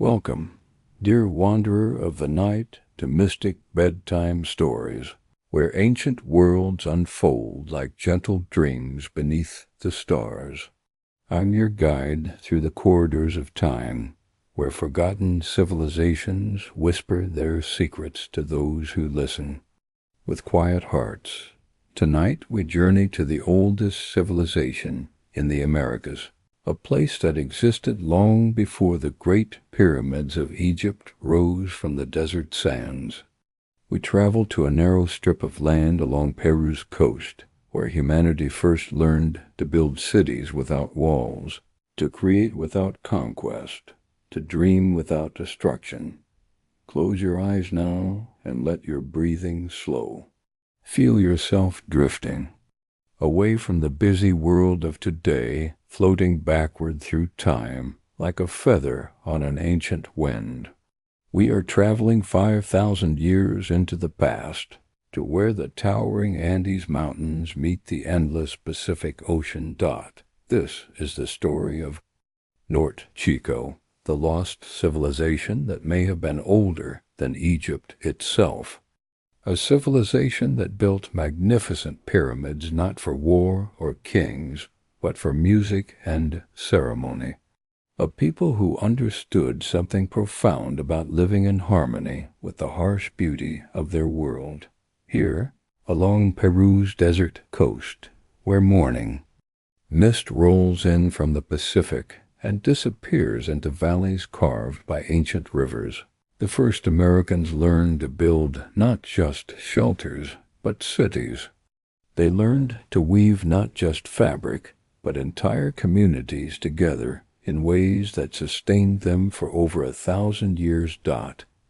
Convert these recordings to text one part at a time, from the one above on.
Welcome, dear wanderer of the night, to mystic bedtime stories, where ancient worlds unfold like gentle dreams beneath the stars. I'm your guide through the corridors of time, where forgotten civilizations whisper their secrets to those who listen. With quiet hearts, tonight we journey to the oldest civilization in the Americas, a place that existed long before the great pyramids of Egypt rose from the desert sands. We travel to a narrow strip of land along Peru's coast, where humanity first learned to build cities without walls, to create without conquest, to dream without destruction. Close your eyes now and let your breathing slow. Feel yourself drifting, away from the busy world of today, floating backward through time like a feather on an ancient wind. We are traveling 5,000 years into the past, to where the towering Andes Mountains meet the endless Pacific Ocean dot. This is the story of Norte Chico, the lost civilization that may have been older than Egypt itself. A civilization that built magnificent pyramids not for war or kings, but for music and ceremony. A people who understood something profound about living in harmony with the harsh beauty of their world. Here, along Peru's desert coast, where morning mist rolls in from the Pacific and disappears into valleys carved by ancient rivers, the first Americans learned to build not just shelters, but cities. They learned to weave not just fabric, but entire communities together in ways that sustained them for over 1,000 years.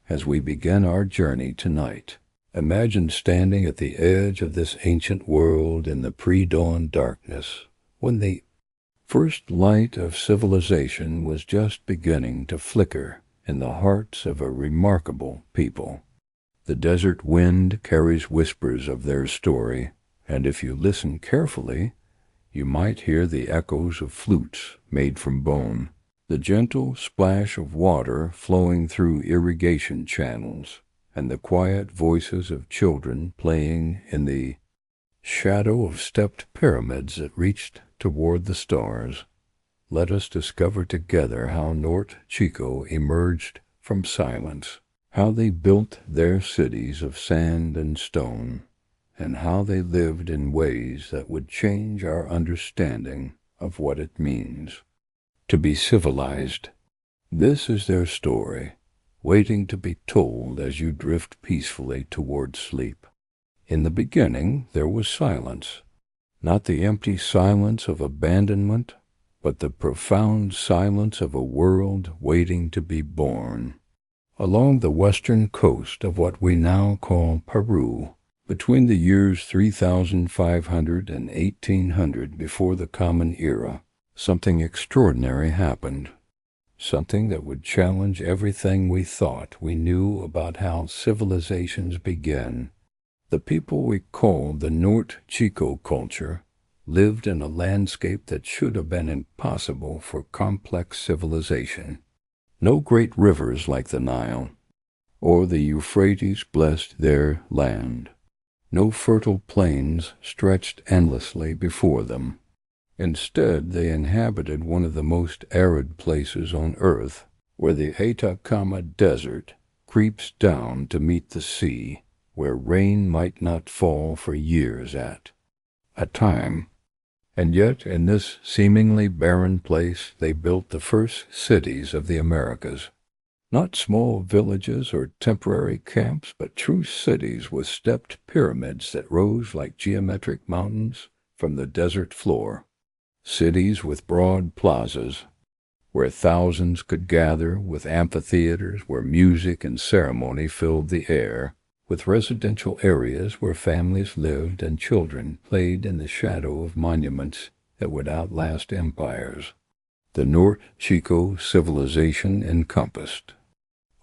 As we begin our journey tonight, imagine standing at the edge of this ancient world in the pre-dawn darkness, when the first light of civilization was just beginning to flicker in the hearts of a remarkable people. The desert wind carries whispers of their story, and if you listen carefully, you might hear the echoes of flutes made from bone, the gentle splash of water flowing through irrigation channels, and the quiet voices of children playing in the shadow of stepped pyramids that reached toward the stars. Let us discover together how Norte Chico emerged from silence, how they built their cities of sand and stone, and how they lived in ways that would change our understanding of what it means to be civilized. This is their story, waiting to be told as you drift peacefully toward sleep. In the beginning there was silence, not the empty silence of abandonment, but the profound silence of a world waiting to be born. Along the western coast of what we now call Peru, between the years 3,500 and 1,800 before the Common Era, something extraordinary happened, something that would challenge everything we thought we knew about how civilizations begin. The people we call the Norte Chico culture lived in a landscape that should have been impossible for complex civilization. No great rivers like the Nile or the Euphrates blessed their land. No fertile plains stretched endlessly before them. Instead, they inhabited one of the most arid places on earth, where the Atacama Desert creeps down to meet the sea, where rain might not fall for years at a time. And yet, in this seemingly barren place, they built the first cities of the Americas. Not small villages or temporary camps, but true cities with stepped pyramids that rose like geometric mountains from the desert floor. Cities with broad plazas, where thousands could gather, with amphitheaters where music and ceremony filled the air, with residential areas where families lived and children played in the shadow of monuments that would outlast empires. The Norte Chico civilization encompassed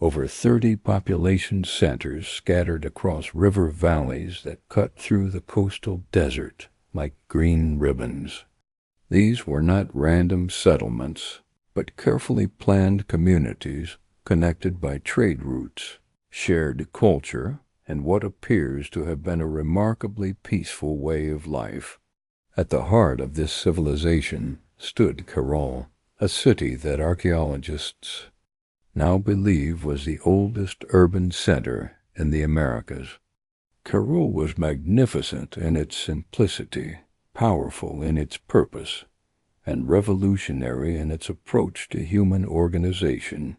over 30 population centers scattered across river valleys that cut through the coastal desert like green ribbons. These were not random settlements, but carefully planned communities connected by trade routes, shared culture, and what appears to have been a remarkably peaceful way of life. At the heart of this civilization stood Caral, a city that archaeologists now believe was the oldest urban center in the Americas. Caral was magnificent in its simplicity, powerful in its purpose, and revolutionary in its approach to human organization.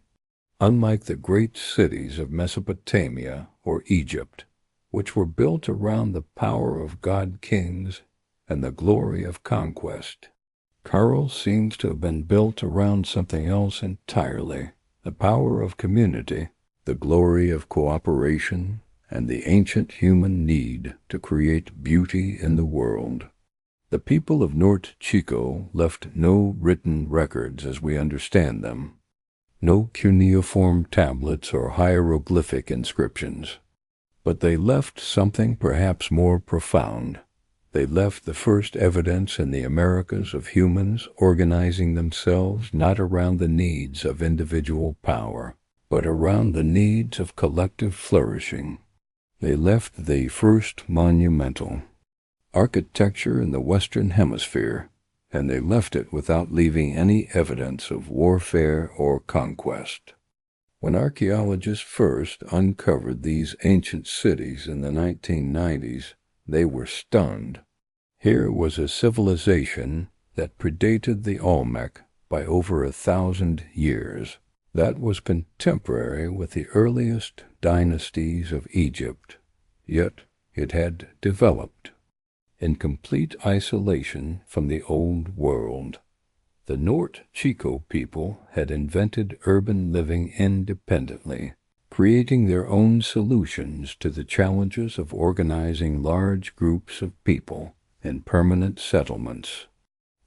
Unlike the great cities of Mesopotamia or Egypt, which were built around the power of god-kings and the glory of conquest, Caral seems to have been built around something else entirely: the power of community, the glory of cooperation, and the ancient human need to create beauty in the world. The people of Norte Chico left no written records as we understand them, no cuneiform tablets or hieroglyphic inscriptions. But they left something perhaps more profound. They left the first evidence in the Americas of humans organizing themselves not around the needs of individual power, but around the needs of collective flourishing. They left the first monumental architecture in the Western Hemisphere, and they left it without leaving any evidence of warfare or conquest. When archaeologists first uncovered these ancient cities in the 1990s, they were stunned. Here was a civilization that predated the Olmec by over 1,000 years, that was contemporary with the earliest dynasties of Egypt, yet it had developed in complete isolation from the Old World. The Norte Chico people had invented urban living independently, creating their own solutions to the challenges of organizing large groups of people in permanent settlements.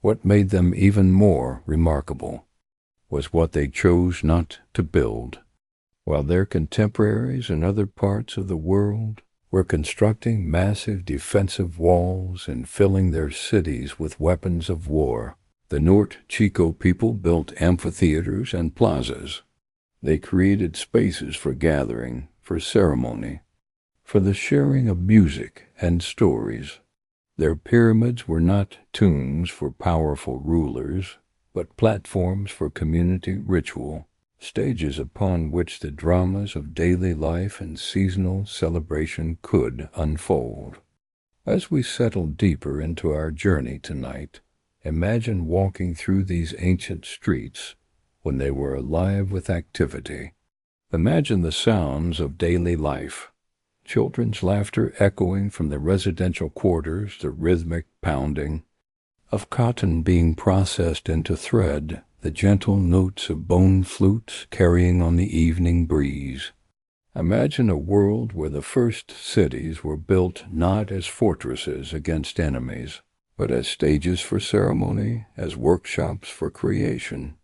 What made them even more remarkable was what they chose not to build. While their contemporaries in other parts of the world were constructing massive defensive walls and filling their cities with weapons of war, the Norte Chico people built amphitheaters and plazas. They created spaces for gathering, for ceremony, for the sharing of music and stories. Their pyramids were not tombs for powerful rulers, but platforms for community ritual, stages upon which the dramas of daily life and seasonal celebration could unfold. As we settle deeper into our journey tonight, imagine walking through these ancient streets when they were alive with activity. Imagine the sounds of daily life, children's laughter echoing from the residential quarters, the rhythmic pounding of cotton being processed into thread, the gentle notes of bone flutes carrying on the evening breeze. Imagine a world where the first cities were built not as fortresses against enemies, but as stages for ceremony, as workshops for creation,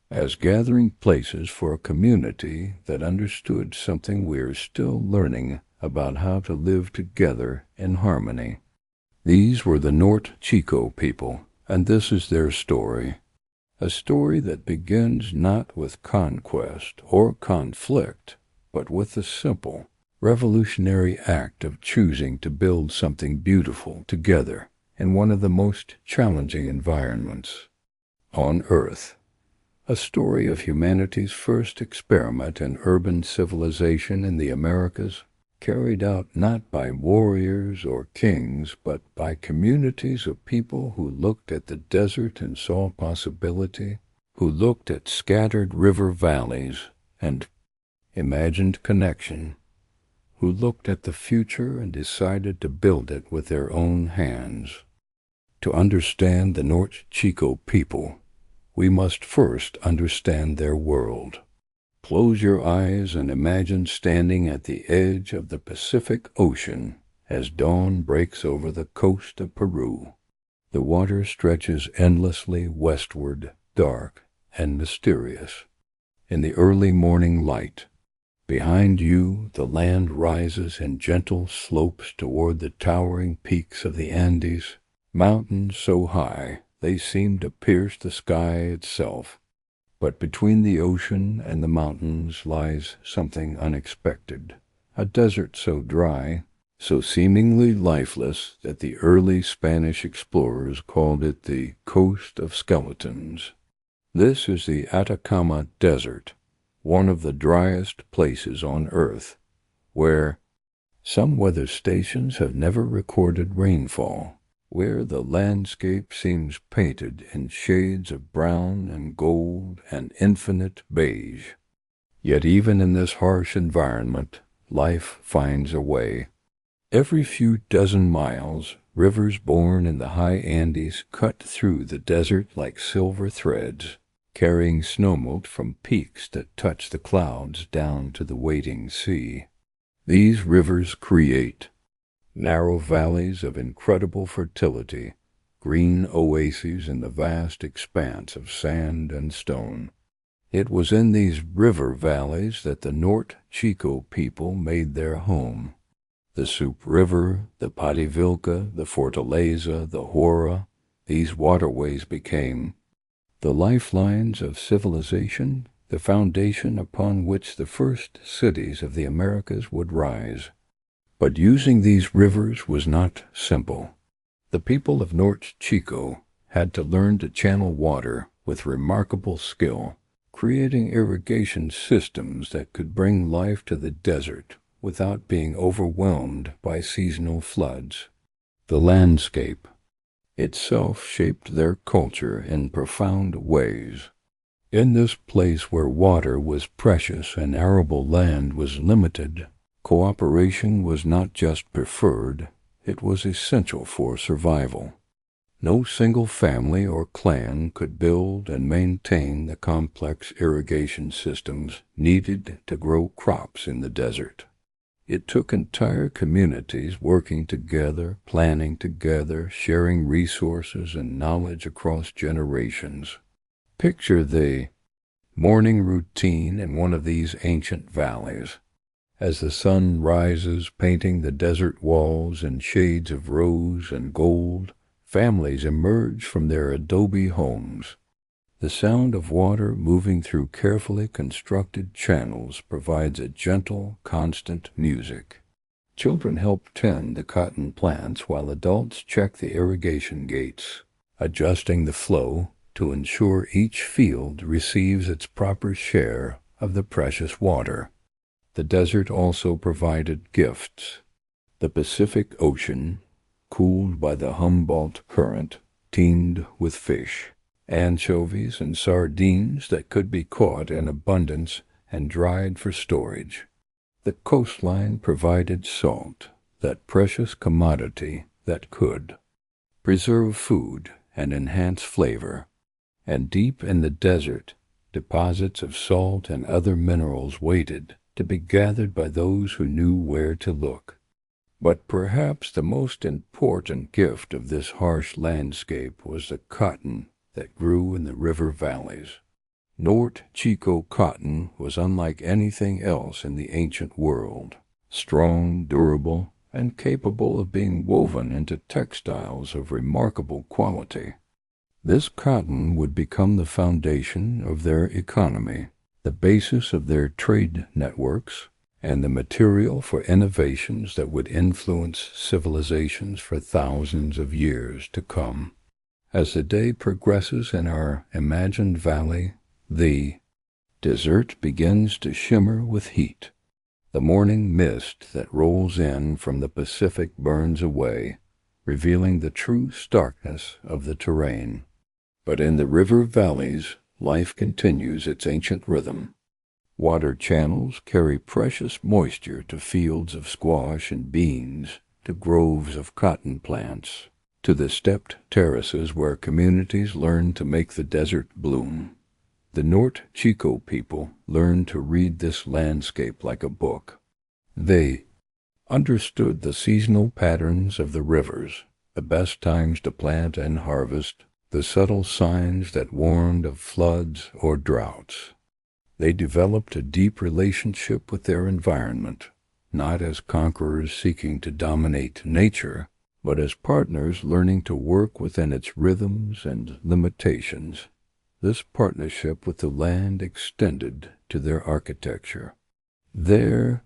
as gathering places for a community that understood something we are still learning about how to live together in harmony. These were the Norte Chico people, and this is their story. A story that begins not with conquest or conflict, but with the simple, revolutionary act of choosing to build something beautiful together in one of the most challenging environments on Earth. A story of humanity's first experiment in urban civilization in the Americas, carried out not by warriors or kings, but by communities of people who looked at the desert and saw possibility, who looked at scattered river valleys and imagined connection, who looked at the future and decided to build it with their own hands. To understand the Norte Chico people, we must first understand their world. Close your eyes and imagine standing at the edge of the Pacific Ocean as dawn breaks over the coast of Peru. The water stretches endlessly westward, dark and mysterious. In the early morning light, behind you the land rises in gentle slopes toward the towering peaks of the Andes, mountains so high they seem to pierce the sky itself. But between the ocean and the mountains lies something unexpected, a desert so dry, so seemingly lifeless that the early Spanish explorers called it the Coast of Skeletons. This is the Atacama Desert, one of the driest places on Earth, where some weather stations have never recorded rainfall, where the landscape seems painted in shades of brown and gold and infinite beige. Yet even in this harsh environment, life finds a way. Every few dozen miles, rivers born in the high Andes cut through the desert like silver threads, carrying snowmelt from peaks that touch the clouds down to the waiting sea. These rivers create narrow valleys of incredible fertility, green oases in the vast expanse of sand and stone. It was in these river valleys that the Norte Chico people made their home. The Soup River, the Pativilca, the Fortaleza, the Hora, these waterways became the lifelines of civilization, the foundation upon which the first cities of the Americas would rise. But using these rivers was not simple. The people of Norte Chico had to learn to channel water with remarkable skill, creating irrigation systems that could bring life to the desert without being overwhelmed by seasonal floods. The landscape itself shaped their culture in profound ways. In this place where water was precious and arable land was limited, cooperation was not just preferred, it was essential for survival. No single family or clan could build and maintain the complex irrigation systems needed to grow crops in the desert. It took entire communities working together, planning together, sharing resources and knowledge across generations. Picture the morning routine in one of these ancient valleys. As the sun rises, painting the desert walls in shades of rose and gold, families emerge from their adobe homes. The sound of water moving through carefully constructed channels provides a gentle, constant music. Children help tend the cotton plants while adults check the irrigation gates, adjusting the flow to ensure each field receives its proper share of the precious water. The desert also provided gifts. The Pacific Ocean, cooled by the Humboldt Current, teemed with fish, anchovies and sardines that could be caught in abundance and dried for storage. The coastline provided salt, that precious commodity that could preserve food and enhance flavor. And deep in the desert, deposits of salt and other minerals waited to be gathered by those who knew where to look. But perhaps the most important gift of this harsh landscape was the cotton that grew in the river valleys. Norte Chico cotton was unlike anything else in the ancient world, strong, durable, and capable of being woven into textiles of remarkable quality. This cotton would become the foundation of their economy, the basis of their trade networks, and the material for innovations that would influence civilizations for thousands of years to come. As the day progresses in our imagined valley, the desert begins to shimmer with heat. The morning mist that rolls in from the Pacific burns away, revealing the true starkness of the terrain. But in the river valleys, life continues its ancient rhythm. Water channels carry precious moisture to fields of squash and beans, to groves of cotton plants, to the stepped terraces where communities learn to make the desert bloom. The Norte Chico people learned to read this landscape like a book. They understood the seasonal patterns of the rivers, the best times to plant and harvest, the subtle signs that warned of floods or droughts. They developed a deep relationship with their environment, not as conquerors seeking to dominate nature, but as partners learning to work within its rhythms and limitations. this partnership with the land extended to their architecture. Their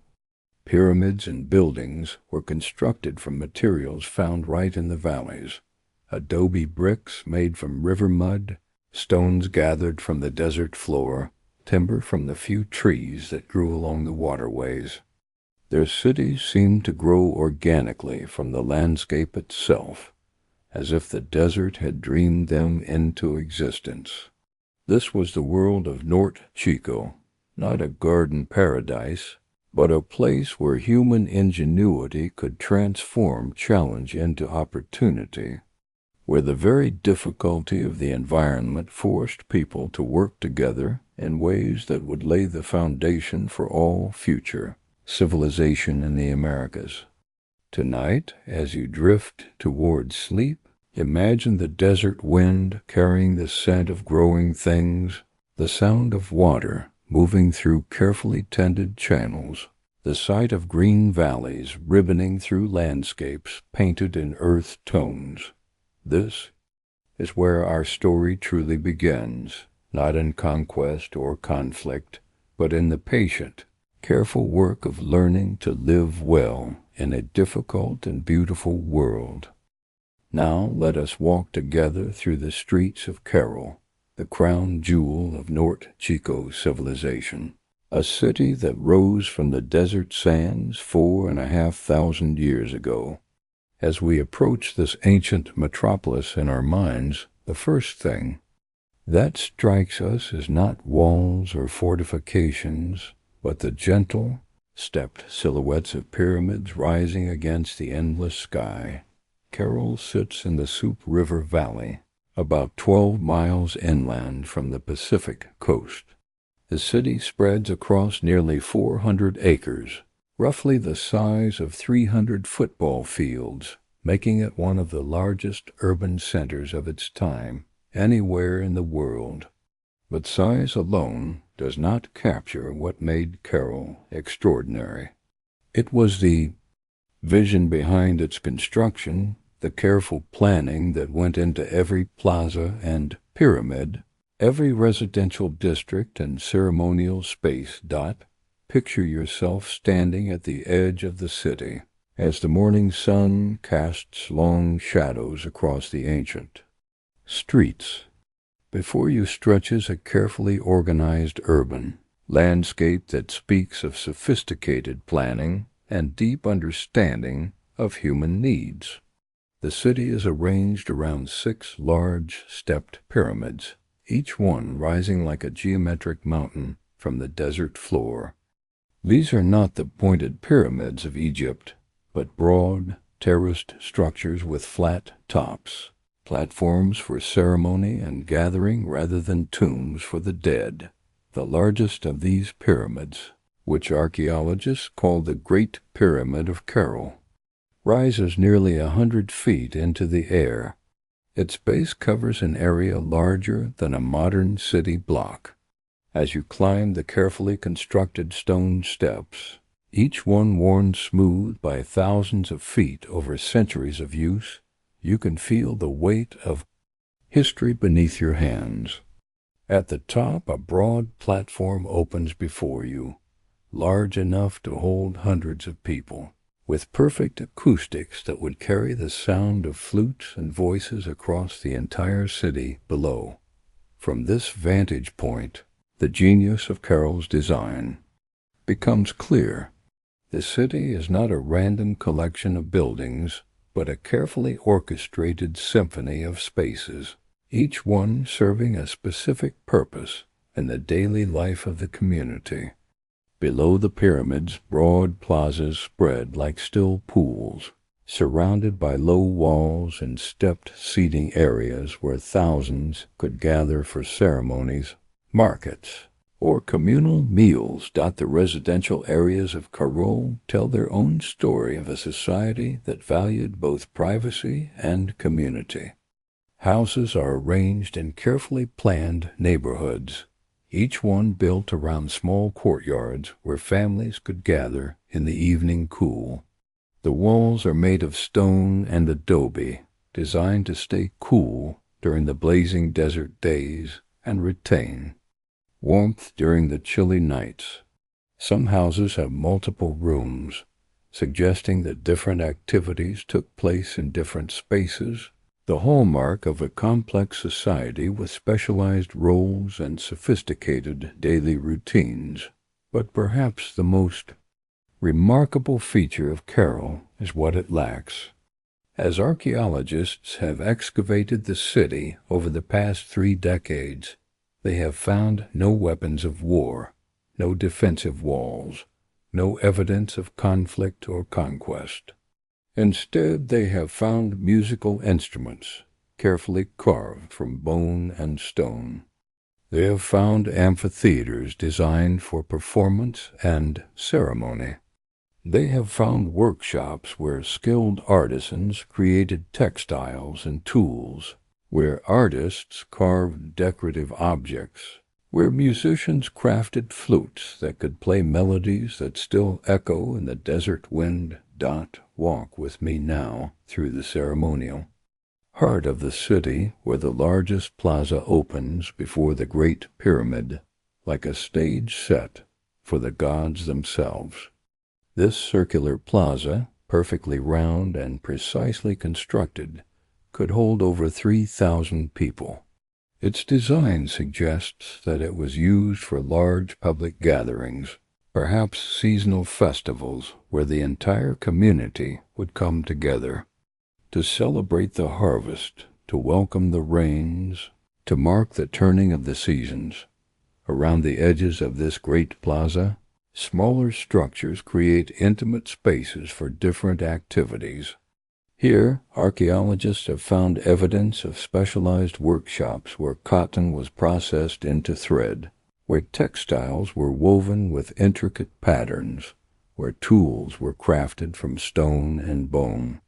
pyramids and buildings were constructed from materials found right in the valleys: adobe bricks made from river mud, stones gathered from the desert floor, timber from the few trees that grew along the waterways. Their cities seemed to grow organically from the landscape itself, as if the desert had dreamed them into existence. This was the world of Norte Chico, not a garden paradise, but a place where human ingenuity could transform challenge into opportunity, where the very difficulty of the environment forced people to work together in ways that would lay the foundation for all future civilization in the Americas. Tonight, as you drift towards sleep, imagine the desert wind carrying the scent of growing things, the sound of water moving through carefully tended channels, the sight of green valleys ribboning through landscapes painted in earth tones. This is where our story truly begins, not in conquest or conflict, but in the patient, careful work of learning to live well in a difficult and beautiful world. Now let us walk together through the streets of Caral, the crown jewel of Norte Chico civilization, a city that rose from the desert sands 4,500 years ago. As we approach this ancient metropolis in our minds, the first thing that strikes us is not walls or fortifications, but the gentle, stepped silhouettes of pyramids rising against the endless sky. Caral sits in the Soup River Valley, about 12 miles inland from the Pacific coast. The city spreads across nearly 400 acres, roughly the size of 300 football fields, making it one of the largest urban centers of its time anywhere in the world. But size alone does not capture what made Caral extraordinary. It was the vision behind its construction, the careful planning that went into every plaza and pyramid, every residential district and ceremonial space. Picture yourself standing at the edge of the city as the morning sun casts long shadows across the ancient streets. Before you stretches a carefully organized urban landscape that speaks of sophisticated planning and deep understanding of human needs. The city is arranged around 6 large stepped pyramids, each one rising like a geometric mountain from the desert floor. These are not the pointed pyramids of Egypt, but broad, terraced structures with flat tops, platforms for ceremony and gathering rather than tombs for the dead. The largest of these pyramids, which archaeologists call the Great Pyramid of Caral, rises nearly 100 feet into the air. Its base covers an area larger than a modern city block. As you climb the carefully constructed stone steps, each one worn smooth by thousands of feet over centuries of use, you can feel the weight of history beneath your hands. At the top, a broad platform opens before you, large enough to hold hundreds of people, with perfect acoustics that would carry the sound of flutes and voices across the entire city below. From this vantage point, the genius of Caral's design becomes clear. The city is not a random collection of buildings, but a carefully orchestrated symphony of spaces, each one serving a specific purpose in the daily life of the community. Below the pyramids, broad plazas spread like still pools, surrounded by low walls and stepped seating areas where thousands could gather for ceremonies, markets, or communal meals. The residential areas of Caral tell their own story of a society that valued both privacy and community. Houses are arranged in carefully planned neighborhoods, each one built around small courtyards where families could gather in the evening cool. The walls are made of stone and adobe, designed to stay cool during the blazing desert days and retain warmth during the chilly nights. Some houses have multiple rooms, suggesting that different activities took place in different spaces, the hallmark of a complex society with specialized roles and sophisticated daily routines. But perhaps the most remarkable feature of Caral is what it lacks. As archaeologists have excavated the city over the past 3 decades, they have found no weapons of war, no defensive walls, no evidence of conflict or conquest. Instead, they have found musical instruments, carefully carved from bone and stone. They have found amphitheaters designed for performance and ceremony. They have found workshops where skilled artisans created textiles and tools, where artists carved decorative objects, where musicians crafted flutes that could play melodies that still echo in the desert wind. Walk with me now through the ceremonial heart of the city, where the largest plaza opens before the Great Pyramid, like a stage set for the gods themselves. This circular plaza, perfectly round and precisely constructed, could hold over 3,000 people. Its design suggests that it was used for large public gatherings, perhaps seasonal festivals where the entire community would come together to celebrate the harvest, to welcome the rains, to mark the turning of the seasons. Around the edges of this great plaza, smaller structures create intimate spaces for different activities. Here, archaeologists have found evidence of specialized workshops where cotton was processed into thread, where textiles were woven with intricate patterns, where tools were crafted from stone and bone.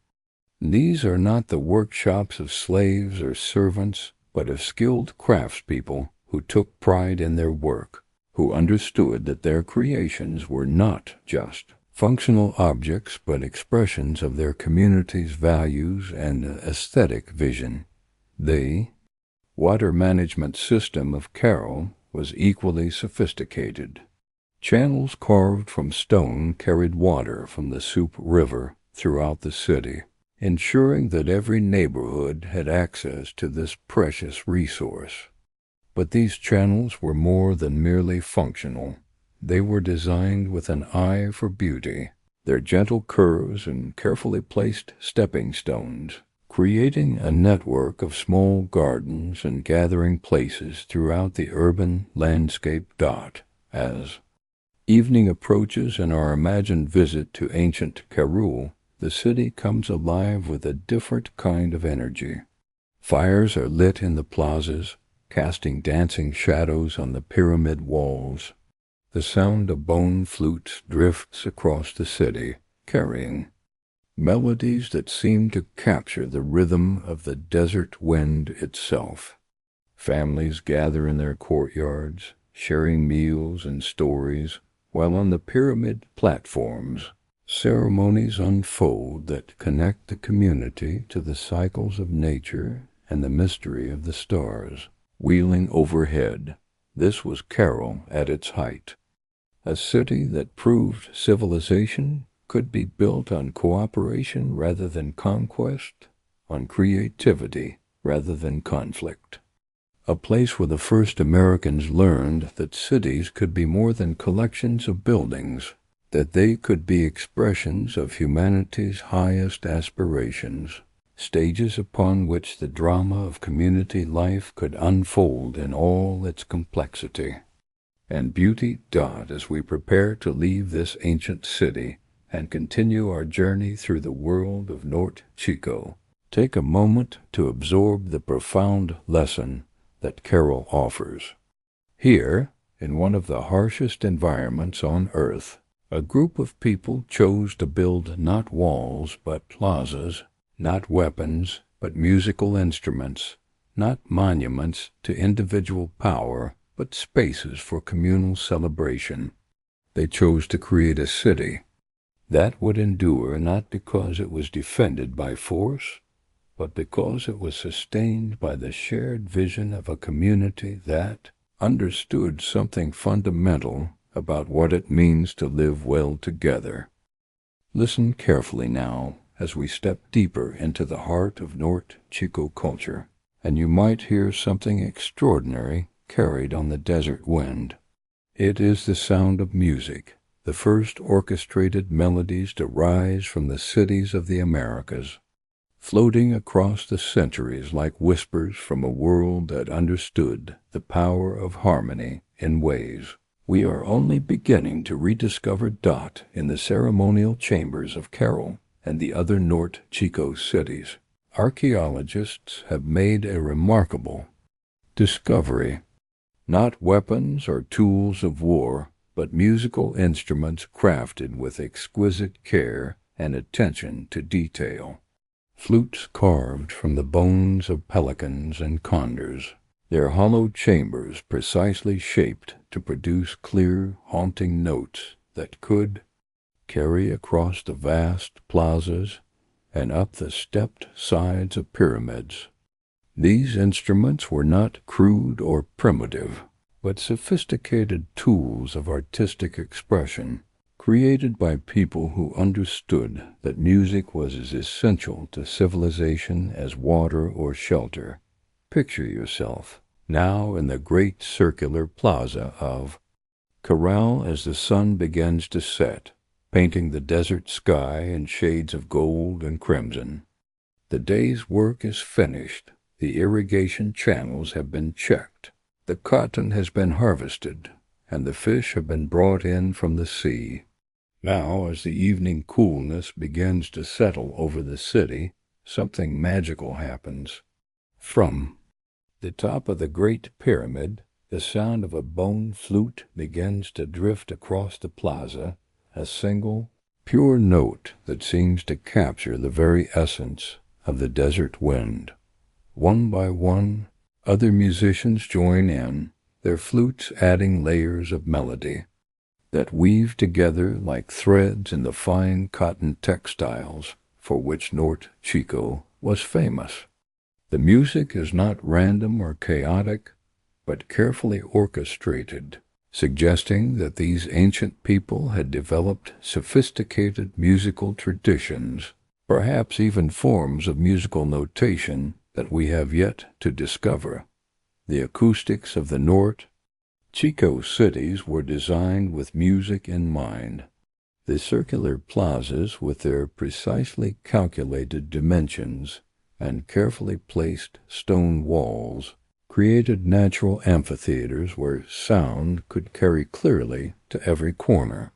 These are not the workshops of slaves or servants, but of skilled craftspeople who took pride in their work, who understood that their creations were not just functional objects but expressions of their community's values and aesthetic vision. The water management system of Caral was equally sophisticated. Channels carved from stone carried water from the Soup River throughout the city, ensuring that every neighborhood had access to this precious resource. But these channels were more than merely functional. They were designed with an eye for beauty, their gentle curves and carefully placed stepping stones, creating a network of small gardens and gathering places throughout the urban landscape. As evening approaches and our imagined visit to ancient Caral, the city comes alive with a different kind of energy. Fires are lit in the plazas, casting dancing shadows on the pyramid walls. The sound of bone flutes drifts across the city, carrying melodies that seem to capture the rhythm of the desert wind itself. Families gather in their courtyards, sharing meals and stories, while on the pyramid platforms, ceremonies unfold that connect the community to the cycles of nature and the mystery of the stars. Wheeling overhead, this was Caral at its height, a city that proved civilization could be built on cooperation rather than conquest, on creativity rather than conflict. A place where the first Americans learned that cities could be more than collections of buildings, that they could be expressions of humanity's highest aspirations, stages upon which the drama of community life could unfold in all its complexity and beauty. As we prepare to leave this ancient city and continue our journey through the world of Norte Chico, take a moment to absorb the profound lesson that Caral offers. Here, in one of the harshest environments on earth, a group of people chose to build not walls but plazas, not weapons but musical instruments, not monuments to individual power but spaces for communal celebration. They chose to create a city that would endure not because it was defended by force, but because it was sustained by the shared vision of a community that understood something fundamental about what it means to live well together. Listen carefully now as we step deeper into the heart of Norte Chico culture, and you might hear something extraordinary carried on the desert wind. It is the sound of music, the first orchestrated melodies to rise from the cities of the Americas, floating across the centuries like whispers from a world that understood the power of harmony in ways we are only beginning to rediscover. In the ceremonial chambers of Caral and the other Norte Chico cities, archaeologists have made a remarkable discovery. Not weapons or tools of war, but musical instruments crafted with exquisite care and attention to detail. Flutes carved from the bones of pelicans and condors, their hollow chambers precisely shaped to produce clear, haunting notes that could carry across the vast plazas and up the stepped sides of pyramids. These instruments were not crude or primitive, but sophisticated tools of artistic expression, created by people who understood that music was as essential to civilization as water or shelter. Picture yourself now in the great circular plaza of Caral as the sun begins to set, painting the desert sky in shades of gold and crimson. The day's work is finished. The irrigation channels have been checked. The cotton has been harvested, and the fish have been brought in from the sea. Now, as the evening coolness begins to settle over the city, something magical happens. From the top of the Great Pyramid, the sound of a bone flute begins to drift across the plaza, a single, pure note that seems to capture the very essence of the desert wind. One by one, other musicians join in, their flutes adding layers of melody that weave together like threads in the fine cotton textiles for which Norte Chico was famous. The music is not random or chaotic, but carefully orchestrated, suggesting that these ancient people had developed sophisticated musical traditions, perhaps even forms of musical notation that we have yet to discover. The acoustics of the Norte Chico cities were designed with music in mind. The circular plazas, with their precisely calculated dimensions and carefully placed stone walls, created natural amphitheaters where sound could carry clearly to every corner.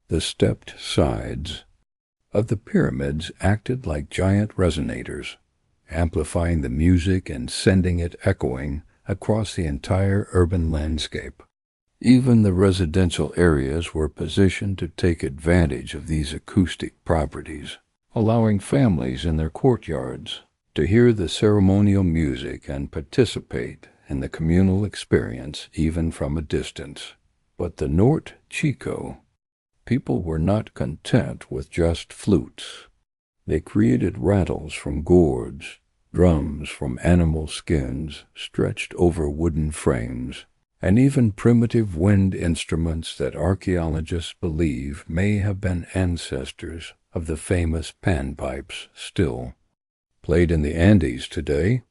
The stepped sides of the pyramids acted like giant resonators, amplifying the music and sending it echoing across the entire urban landscape. Even the residential areas were positioned to take advantage of these acoustic properties, allowing families in their courtyards to hear the ceremonial music and participate in the communal experience even from a distance. But the Norte Chico people were not content with just flutes. They created rattles from gourds, drums from animal skins stretched over wooden frames, and even primitive wind instruments that archaeologists believe may have been ancestors of the famous panpipes still played in the Andes today.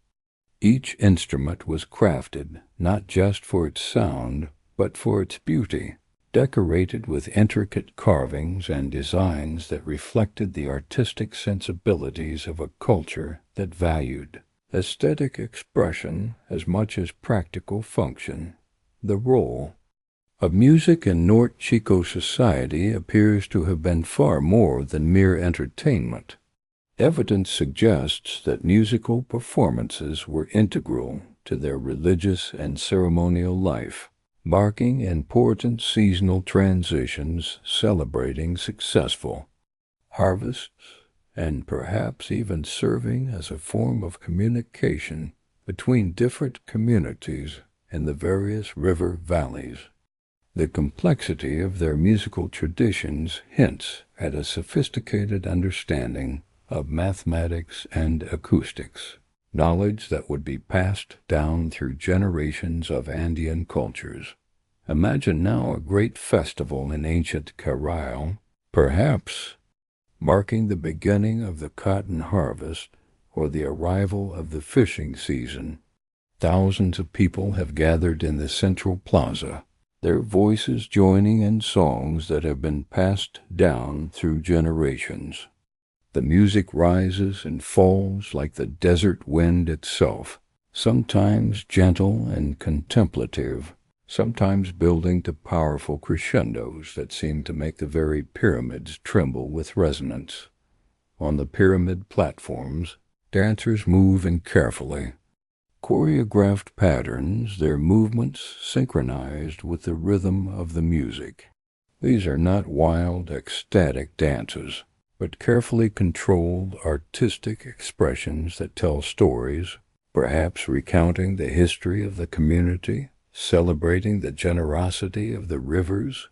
Each instrument was crafted not just for its sound, but for its beauty, decorated with intricate carvings and designs that reflected the artistic sensibilities of a culture that valued aesthetic expression as much as practical function. The role of music in Norte Chico society appears to have been far more than mere entertainment. Evidence suggests that musical performances were integral to their religious and ceremonial life, marking important seasonal transitions, celebrating successful harvests, and perhaps even serving as a form of communication between different communities in the various river valleys. The complexity of their musical traditions hints at a sophisticated understanding of mathematics and acoustics, knowledge that would be passed down through generations of Andean cultures. Imagine now a great festival in ancient Caral, perhaps marking the beginning of the cotton harvest or the arrival of the fishing season. Thousands of people have gathered in the central plaza, their voices joining in songs that have been passed down through generations. The music rises and falls like the desert wind itself, sometimes gentle and contemplative, sometimes building to powerful crescendos that seem to make the very pyramids tremble with resonance. On the pyramid platforms, dancers move in carefully, choreographed patterns, their movements synchronized with the rhythm of the music. These are not wild, ecstatic dances, but carefully controlled artistic expressions that tell stories, perhaps recounting the history of the community, celebrating the generosity of the rivers,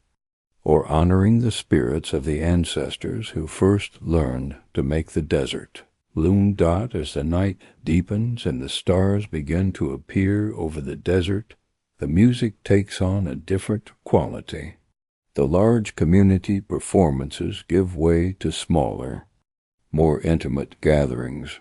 or honoring the spirits of the ancestors who first learned to make the desert. Loon dot as the night deepens and the stars begin to appear over the desert, the music takes on a different quality. The large community performances give way to smaller, more intimate gatherings.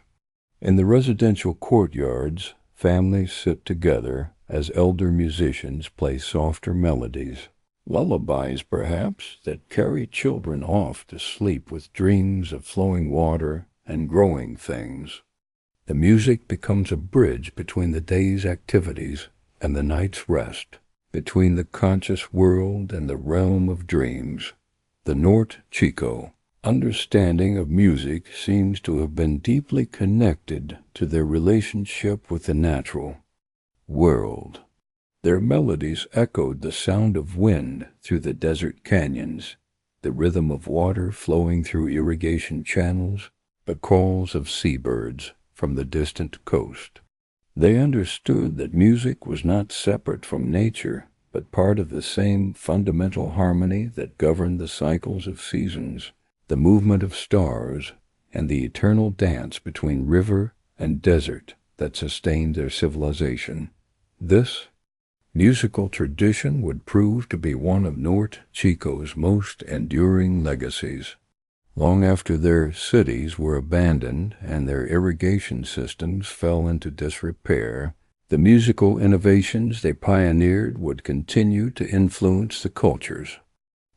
In the residential courtyards, families sit together as elder musicians play softer melodies, lullabies perhaps, that carry children off to sleep with dreams of flowing water and growing things. The music becomes a bridge between the day's activities and the night's rest, between the conscious world and the realm of dreams. The Norte Chico understanding of music seems to have been deeply connected to their relationship with the natural world. Their melodies echoed the sound of wind through the desert canyons, the rhythm of water flowing through irrigation channels, the calls of seabirds from the distant coast. They understood that music was not separate from nature, but part of the same fundamental harmony that governed the cycles of seasons, the movement of stars, and the eternal dance between river and desert that sustained their civilization. This musical tradition would prove to be one of Norte Chico's most enduring legacies. Long after their cities were abandoned and their irrigation systems fell into disrepair, the musical innovations they pioneered would continue to influence the cultures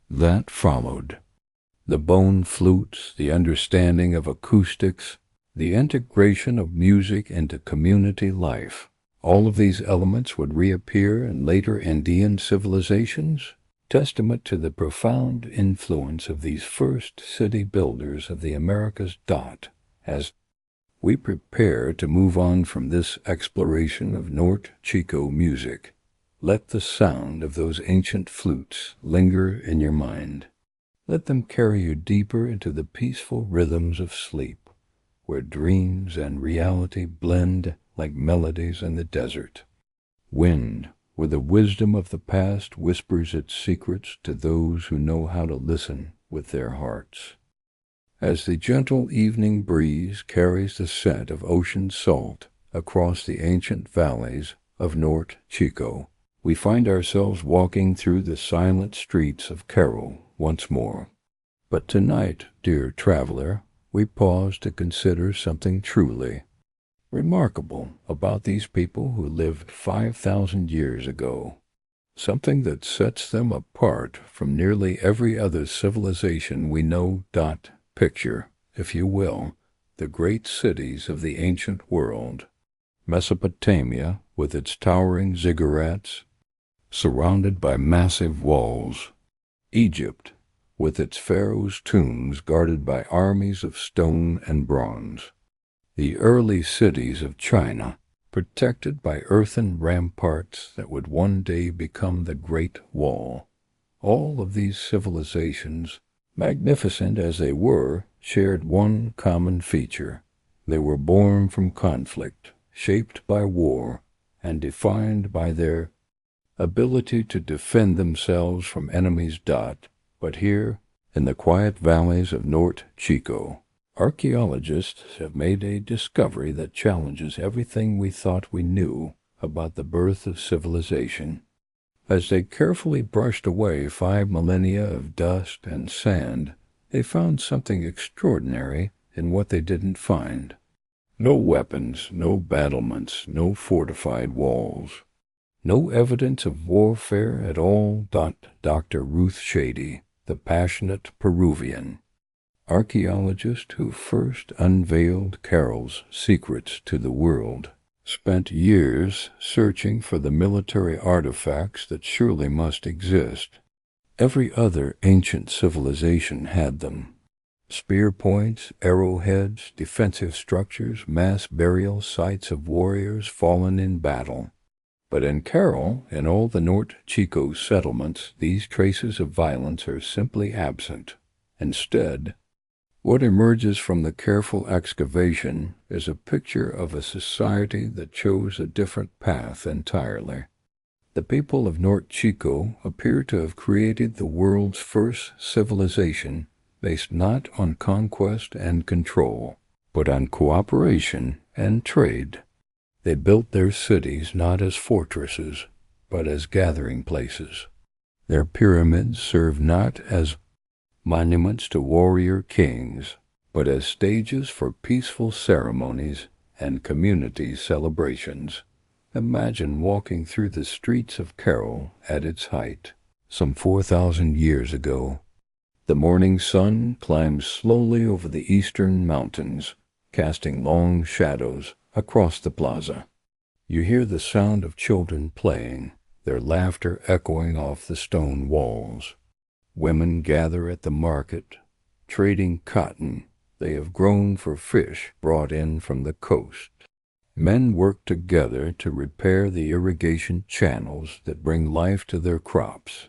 that followed. The bone flutes, the understanding of acoustics, the integration of music into community life, all of these elements would reappear in later Andean civilizations, testament to the profound influence of these first city builders of the Americas. As we prepare to move on from this exploration of Norte Chico music, let the sound of those ancient flutes linger in your mind. Let them carry you deeper into the peaceful rhythms of sleep, where dreams and reality blend like melodies in the desert. Wind, where the wisdom of the past whispers its secrets to those who know how to listen with their hearts. As the gentle evening breeze carries the scent of ocean salt across the ancient valleys of Norte Chico, we find ourselves walking through the silent streets of Caral once more. But tonight, dear traveler, we pause to consider something truly remarkable about these people who lived 5,000 years ago, something that sets them apart from nearly every other civilization we know. Picture, if you will, the great cities of the ancient world. Mesopotamia, with its towering ziggurats, surrounded by massive walls. Egypt, with its pharaohs' tombs guarded by armies of stone and bronze. The early cities of China, protected by earthen ramparts that would one day become the Great Wall. All of these civilizations, magnificent as they were, shared one common feature. They were born from conflict, shaped by war, and defined by their ability to defend themselves from enemies. But here, in the quiet valleys of Norte Chico, Archaeologists have made a discovery that challenges everything we thought we knew about the birth of civilization. As they carefully brushed away 5 millennia of dust and sand, they found something extraordinary in what they didn't find. No weapons, no battlements, no fortified walls. No evidence of warfare at all, Dr. Ruth Shady, the passionate Peruvian archaeologist who first unveiled Caral's secrets to the world, spent years searching for the military artifacts that surely must exist. Every other ancient civilization had them. Spear points, arrowheads, defensive structures, mass burial sites of warriors fallen in battle. But in Caral, in all the Norte Chico settlements, these traces of violence are simply absent. Instead, what emerges from the careful excavation is a picture of a society that chose a different path entirely. The people of Norte Chico appear to have created the world's first civilization based not on conquest and control, but on cooperation and trade. They built their cities not as fortresses, but as gathering places. Their pyramids served not as monuments to warrior kings, but as stages for peaceful ceremonies and community celebrations. Imagine walking through the streets of Caral at its height, some 4,000 years ago. The morning sun climbs slowly over the eastern mountains, casting long shadows across the plaza. You hear the sound of children playing, their laughter echoing off the stone walls. Women gather at the market, trading cotton they have grown for fish brought in from the coast. Men work together to repair the irrigation channels that bring life to their crops.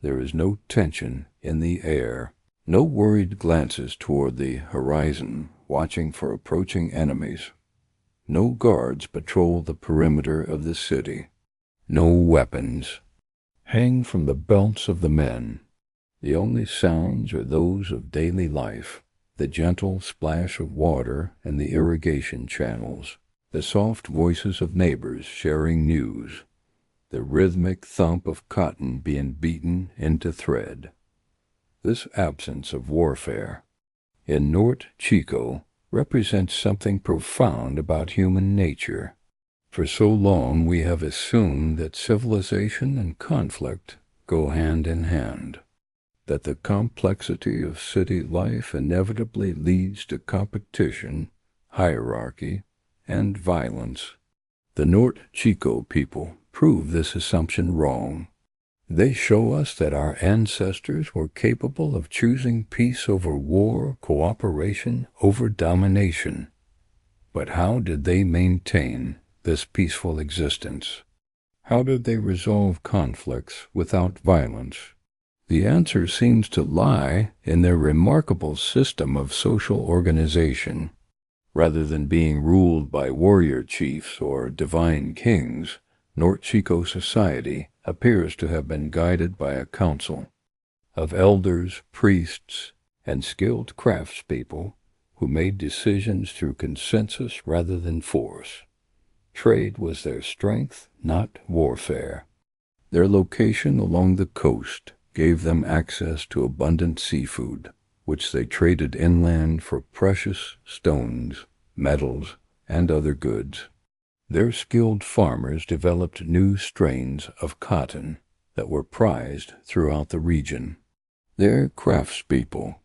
There is no tension in the air, no worried glances toward the horizon, watching for approaching enemies. No guards patrol the perimeter of the city. No weapons hang from the belts of the men. The only sounds are those of daily life, the gentle splash of water in the irrigation channels, the soft voices of neighbors sharing news, the rhythmic thump of cotton being beaten into thread. This absence of warfare in Norte Chico represents something profound about human nature. For so long we have assumed that civilization and conflict go hand in hand, that the complexity of city life inevitably leads to competition, hierarchy, and violence. The Norte Chico people prove this assumption wrong. They show us that our ancestors were capable of choosing peace over war, cooperation over domination. But how did they maintain this peaceful existence? How did they resolve conflicts without violence? The answer seems to lie in their remarkable system of social organization. Rather than being ruled by warrior chiefs or divine kings, Norte Chico society appears to have been guided by a council of elders, priests, and skilled craftspeople who made decisions through consensus rather than force. Trade was their strength, not warfare. Their location along the coast gave them access to abundant seafood, which they traded inland for precious stones, metals, and other goods. Their skilled farmers developed new strains of cotton that were prized throughout the region. Their craftspeople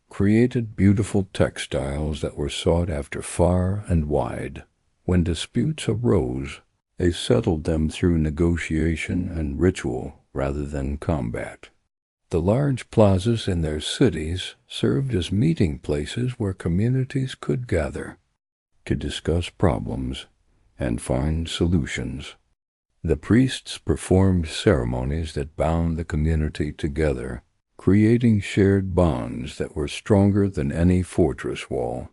created beautiful textiles that were sought after far and wide. When disputes arose, they settled them through negotiation and ritual rather than combat. The large plazas in their cities served as meeting places where communities could gather to discuss problems and find solutions. The priests performed ceremonies that bound the community together, creating shared bonds that were stronger than any fortress wall.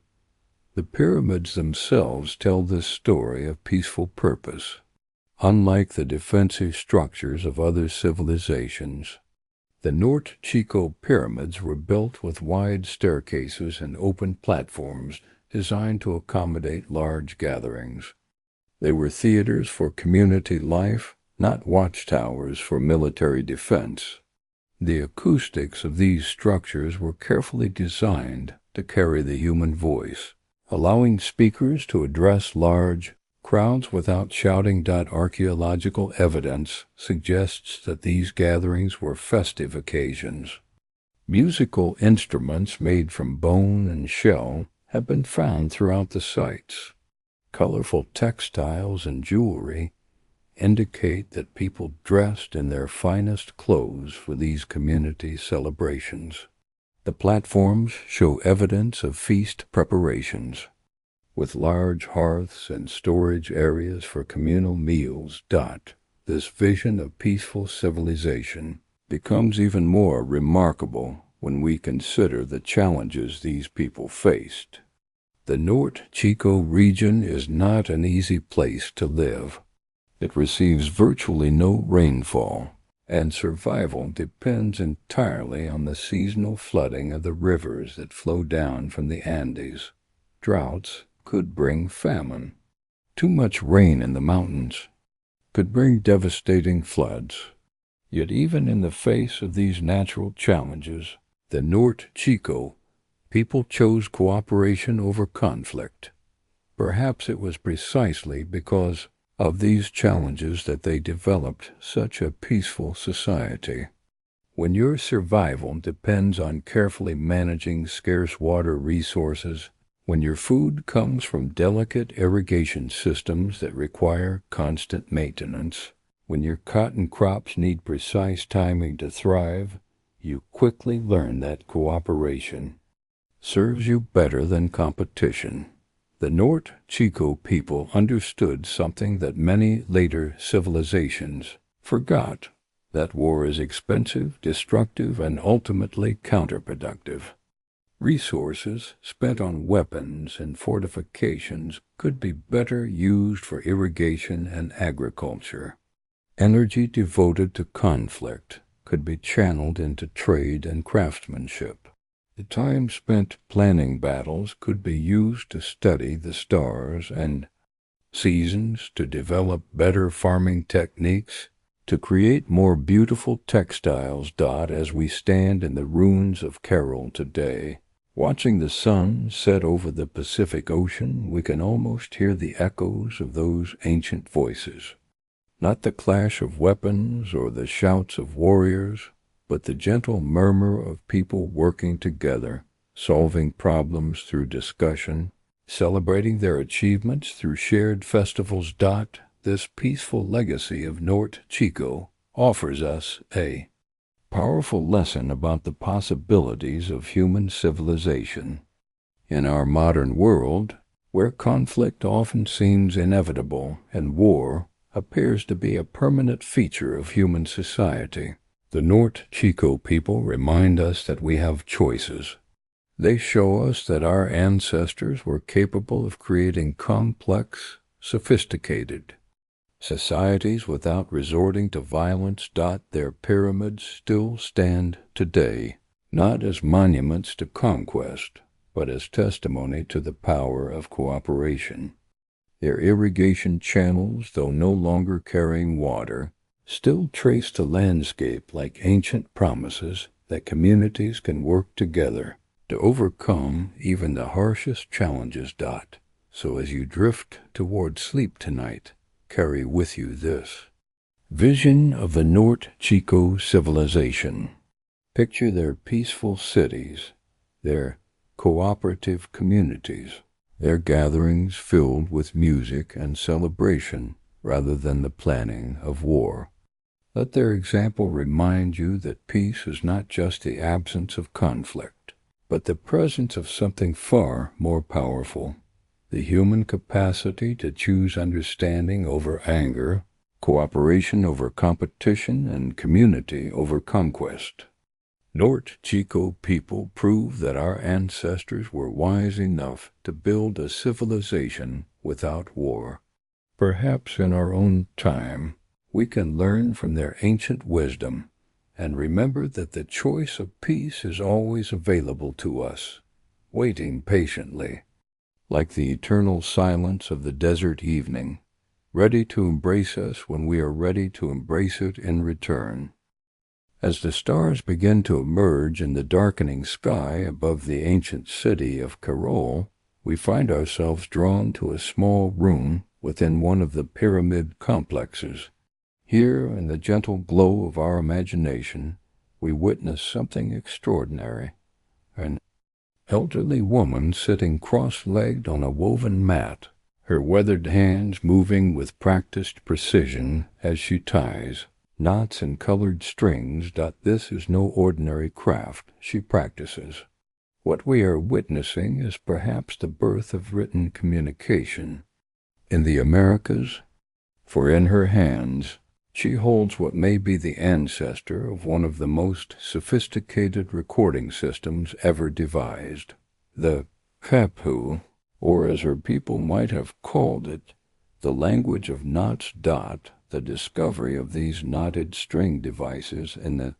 The pyramids themselves tell this story of peaceful purpose. Unlike the defensive structures of other civilizations, The Norte Chico pyramids were built with wide staircases and open platforms designed to accommodate large gatherings. They were theaters for community life, not watchtowers for military defense. The acoustics of these structures were carefully designed to carry the human voice, allowing speakers to address large crowds without shouting. Archaeological evidence suggests that these gatherings were festive occasions. Musical instruments made from bone and shell have been found throughout the sites. Colorful textiles and jewelry indicate that people dressed in their finest clothes for these community celebrations. The platforms show evidence of feast preparations, with large hearths and storage areas for communal meals. This vision of peaceful civilization becomes even more remarkable when we consider the challenges these people faced. The Norte Chico region is not an easy place to live. It receives virtually no rainfall, and survival depends entirely on the seasonal flooding of the rivers that flow down from the Andes. Droughts could bring famine. Too much rain in the mountains could bring devastating floods. Yet even in the face of these natural challenges, the Norte Chico people chose cooperation over conflict. Perhaps it was precisely because of these challenges that they developed such a peaceful society. When your survival depends on carefully managing scarce water resources, when your food comes from delicate irrigation systems that require constant maintenance, when your cotton crops need precise timing to thrive, you quickly learn that cooperation serves you better than competition. The Norte Chico people understood something that many later civilizations forgot: that war is expensive, destructive, and ultimately counterproductive. Resources spent on weapons and fortifications could be better used for irrigation and agriculture. Energy devoted to conflict could be channeled into trade and craftsmanship. The time spent planning battles could be used to study the stars and seasons, to develop better farming techniques, to create more beautiful textiles. As we stand in the ruins of Caral today, watching the sun set over the Pacific Ocean, we can almost hear the echoes of those ancient voices. Not the clash of weapons or the shouts of warriors, but the gentle murmur of people working together, solving problems through discussion, celebrating their achievements through shared festivals. This peaceful legacy of Norte Chico offers us a powerful lesson about the possibilities of human civilization. In our modern world, where conflict often seems inevitable and war appears to be a permanent feature of human society, the Norte Chico people remind us that we have choices. They show us that our ancestors were capable of creating complex, sophisticated societies without resorting to violence. Their pyramids still stand today, not as monuments to conquest, but as testimony to the power of cooperation. Their irrigation channels, though no longer carrying water, still trace the landscape like ancient promises that communities can work together to overcome even the harshest challenges. So as you drift toward sleep tonight, carry with you this vision of the Norte Chico civilization. Picture their peaceful cities, their cooperative communities, their gatherings filled with music and celebration rather than the planning of war. Let their example remind you that peace is not just the absence of conflict, but the presence of something far more powerful: the human capacity to choose understanding over anger, cooperation over competition, and community over conquest. Norte Chico people prove that our ancestors were wise enough to build a civilization without war. Perhaps in our own time, we can learn from their ancient wisdom and remember that the choice of peace is always available to us, waiting patiently, like the eternal silence of the desert evening, ready to embrace us when we are ready to embrace it in return. As the stars begin to emerge in the darkening sky above the ancient city of Caral, we find ourselves drawn to a small room within one of the pyramid complexes. Here, in the gentle glow of our imagination, we witness something extraordinary. An elderly woman sitting cross-legged on a woven mat, her weathered hands moving with practiced precision as she ties knots and colored strings. This is no ordinary craft she practices. What we are witnessing is perhaps the birth of written communication in the Americas, for in her hands she holds what may be the ancestor of one of the most sophisticated recording systems ever devised, the Kapu, or as her people might have called it, the language of knots. The discovery of these knotted string devices in the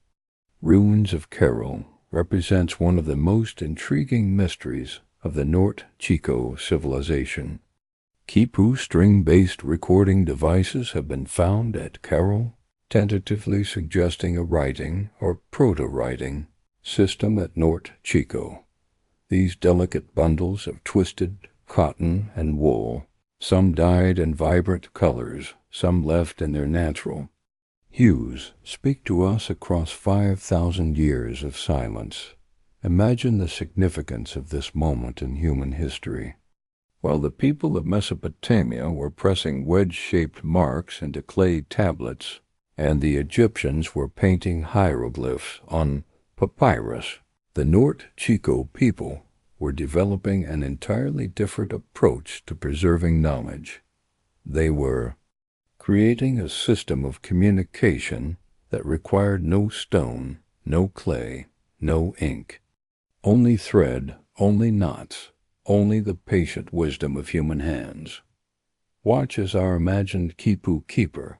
ruins of Caral represents one of the most intriguing mysteries of the Norte Chico civilization. Quipu string-based recording devices have been found at Caral, tentatively suggesting a writing or proto-writing system at Norte Chico. These delicate bundles of twisted cotton and wool, some dyed in vibrant colors, some left in their natural hues, speak to us across 5,000 years of silence. Imagine the significance of this moment in human history. While the people of Mesopotamia were pressing wedge-shaped marks into clay tablets, and the Egyptians were painting hieroglyphs on papyrus, the Norte Chico people were developing an entirely different approach to preserving knowledge. They were creating a system of communication that required no stone, no clay, no ink, only thread, only knots, only the patient wisdom of human hands. Watch as our imagined Quipu keeper,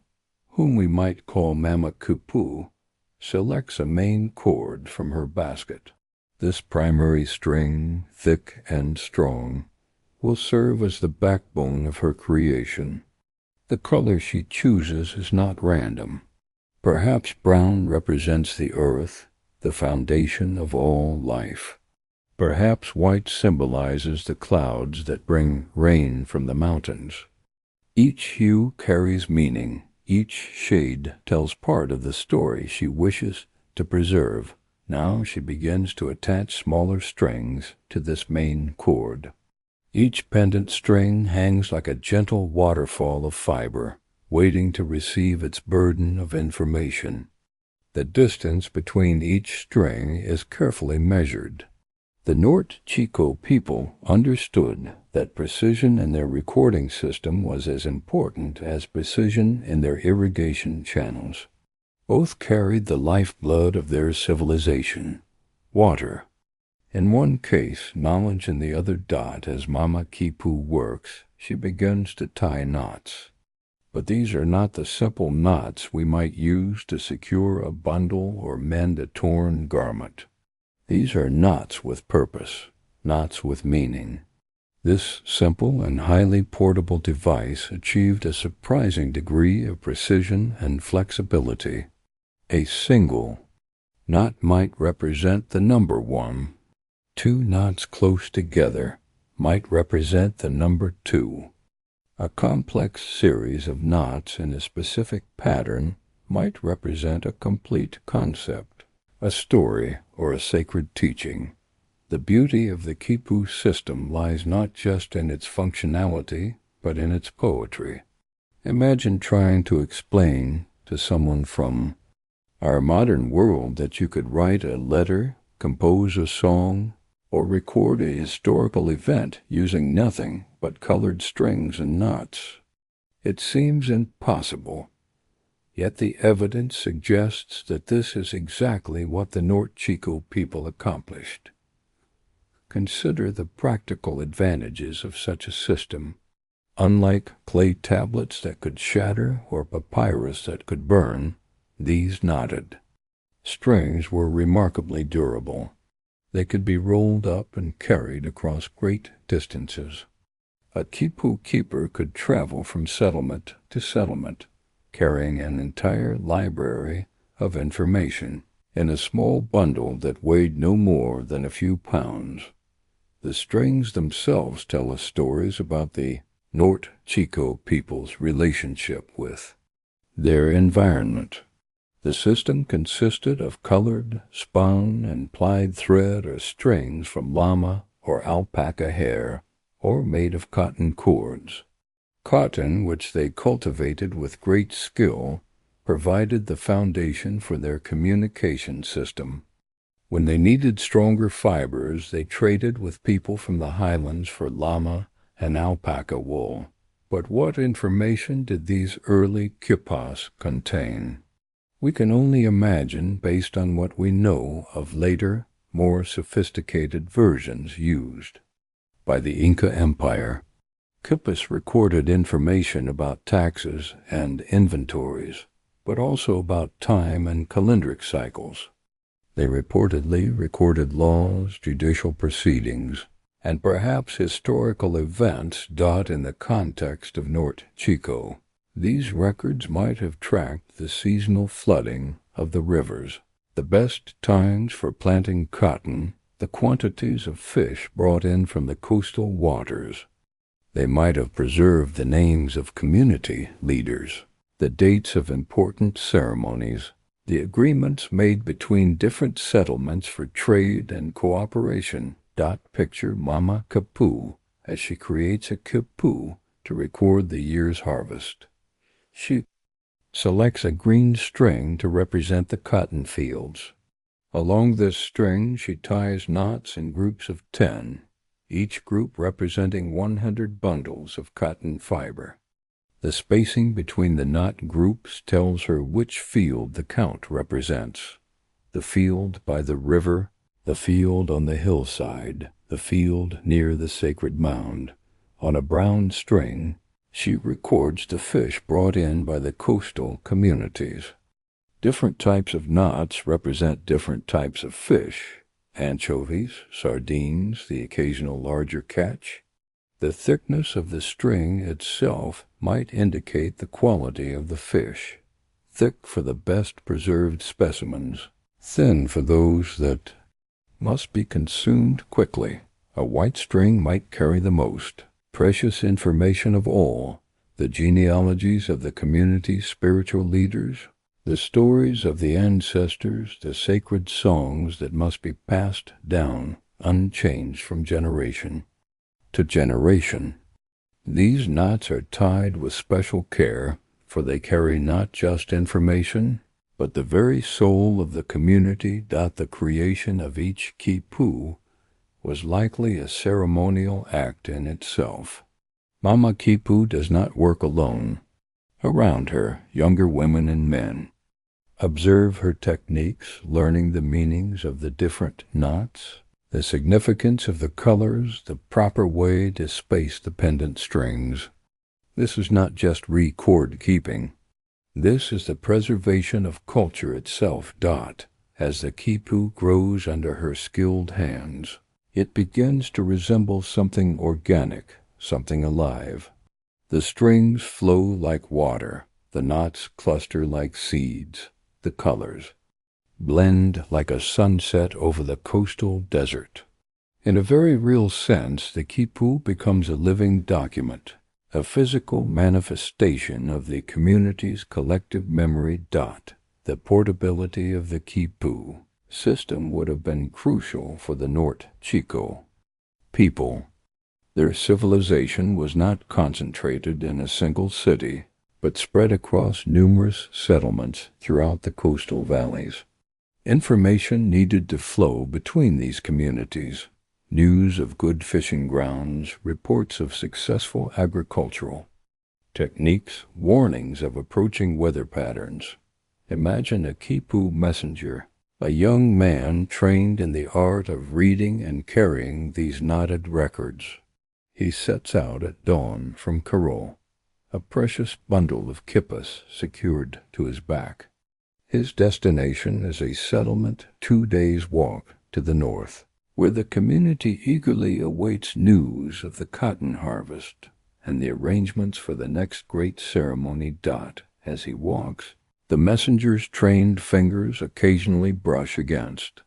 whom we might call Mama Kupu, selects a main cord from her basket. This primary string, thick and strong, will serve as the backbone of her creation. The color she chooses is not random. Perhaps brown represents the earth, the foundation of all life. Perhaps white symbolizes the clouds that bring rain from the mountains. Each hue carries meaning. Each shade tells part of the story she wishes to preserve. Now she begins to attach smaller strings to this main cord. Each pendant string hangs like a gentle waterfall of fiber, waiting to receive its burden of information. The distance between each string is carefully measured. The Norte Chico people understood that precision in their recording system was as important as precision in their irrigation channels. Both carried the lifeblood of their civilization, water. In one case, knowledge, in the other. As Mama Quipu works, she begins to tie knots. But these are not the simple knots we might use to secure a bundle or mend a torn garment. These are knots with purpose, knots with meaning. This simple and highly portable device achieved a surprising degree of precision and flexibility. A single knot might represent the number 1. 2 knots close together might represent the number 2. A complex series of knots in a specific pattern might represent a complete concept, a story, or a sacred teaching. The beauty of the Quipu system lies not just in its functionality, but in its poetry. Imagine trying to explain to someone from our modern world that you could write a letter, compose a song, or record a historical event using nothing but colored strings and knots. It seems impossible, yet the evidence suggests that this is exactly what the Norte Chico people accomplished. Consider the practical advantages of such a system. Unlike clay tablets that could shatter or papyrus that could burn, these knotted. Strings were remarkably durable. They could be rolled up and carried across great distances. A quipu keeper could travel from settlement to settlement, carrying an entire library of information in a small bundle that weighed no more than a few pounds. The strings themselves tell us stories about the Norte Chico people's relationship with their environment. The system consisted of colored, spun, and plied thread or strings from llama or alpaca hair, or made of cotton cords. Cotton, which they cultivated with great skill, provided the foundation for their communication system. When they needed stronger fibers, they traded with people from the highlands for llama and alpaca wool. But what information did these early quipas contain? We can only imagine based on what we know of later, more sophisticated versions used. By the Inca Empire, quipas recorded information about taxes and inventories, but also about time and calendric cycles. They reportedly recorded laws, judicial proceedings, and perhaps historical events in the context of Norte Chico. These records might have tracked the seasonal flooding of the rivers, the best times for planting cotton, the quantities of fish brought in from the coastal waters. They might have preserved the names of community leaders, the dates of important ceremonies, the agreements made between different settlements for trade and cooperation. Picture Mama Kapu as she creates a quipu to record the year's harvest. She selects a green string to represent the cotton fields. Along this string she ties knots in groups of 10, each group representing 100 bundles of cotton fiber. The spacing between the knot groups tells her which field the count represents: the field by the river, the field on the hillside, the field near the sacred mound. On a brown string, she records the fish brought in by the coastal communities. Different types of knots represent different types of fish: anchovies, sardines, the occasional larger catch. The thickness of the string itself might indicate the quality of the fish: thick for the best preserved specimens, thin for those that must be consumed quickly. A white string might carry the most precious information of all: the genealogies of the community's spiritual leaders, the stories of the ancestors, the sacred songs that must be passed down unchanged from generation to generation. These knots are tied with special care, for they carry not just information, but the very soul of the community. The creation of each quipu was likely a ceremonial act in itself. Mama Quipu does not work alone. Around her, younger women and men observe her techniques, learning the meanings of the different knots, the significance of the colors, the proper way to space the pendant strings. This is not just record keeping. This is the preservation of culture itself. As the quipu grows under her skilled hands, it begins to resemble something organic, something alive. The strings flow like water, the knots cluster like seeds, the colors blend like a sunset over the coastal desert. In a very real sense, the quipu becomes a living document, a physical manifestation of the community's collective memory. The portability of the quipu system would have been crucial for the Norte Chico people. Their civilization was not concentrated in a single city, but spread across numerous settlements throughout the coastal valleys. Information needed to flow between these communities: news of good fishing grounds, reports of successful agricultural techniques, warnings of approaching weather patterns. Imagine a quipu messenger, a young man trained in the art of reading and carrying these knotted records. He sets out at dawn from Caral, a precious bundle of quipas secured to his back. His destination is a settlement 2 days' walk to the north, where the community eagerly awaits news of the cotton harvest and the arrangements for the next great ceremony. As he walks, the messenger's trained fingers occasionally brush against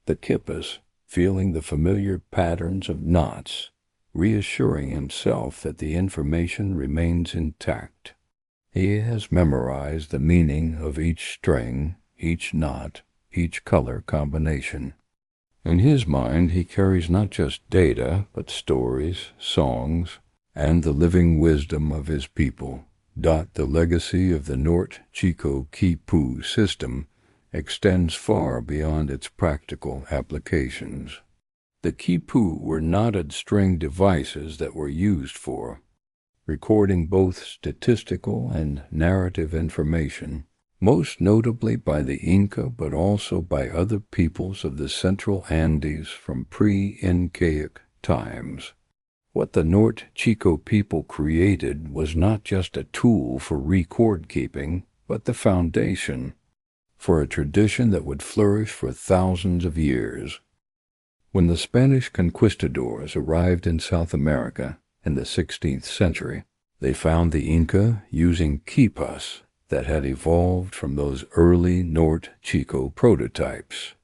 the kippas, feeling the familiar patterns of knots, reassuring himself that the information remains intact. He has memorized the meaning of each string, each knot, each color combination. In his mind he carries not just data, but stories, songs, and the living wisdom of his people. The legacy of the Norte Chico Quipu system extends far beyond its practical applications. The quipu were knotted string devices that were used for recording both statistical and narrative information, most notably by the Inca but also by other peoples of the Central Andes from pre-Incaic times. What the Norte Chico people created was not just a tool for record-keeping, but the foundation for a tradition that would flourish for thousands of years. When the Spanish conquistadors arrived in South America in the 16th century, they found the Inca using quipas that had evolved from those early Norte Chico prototypes.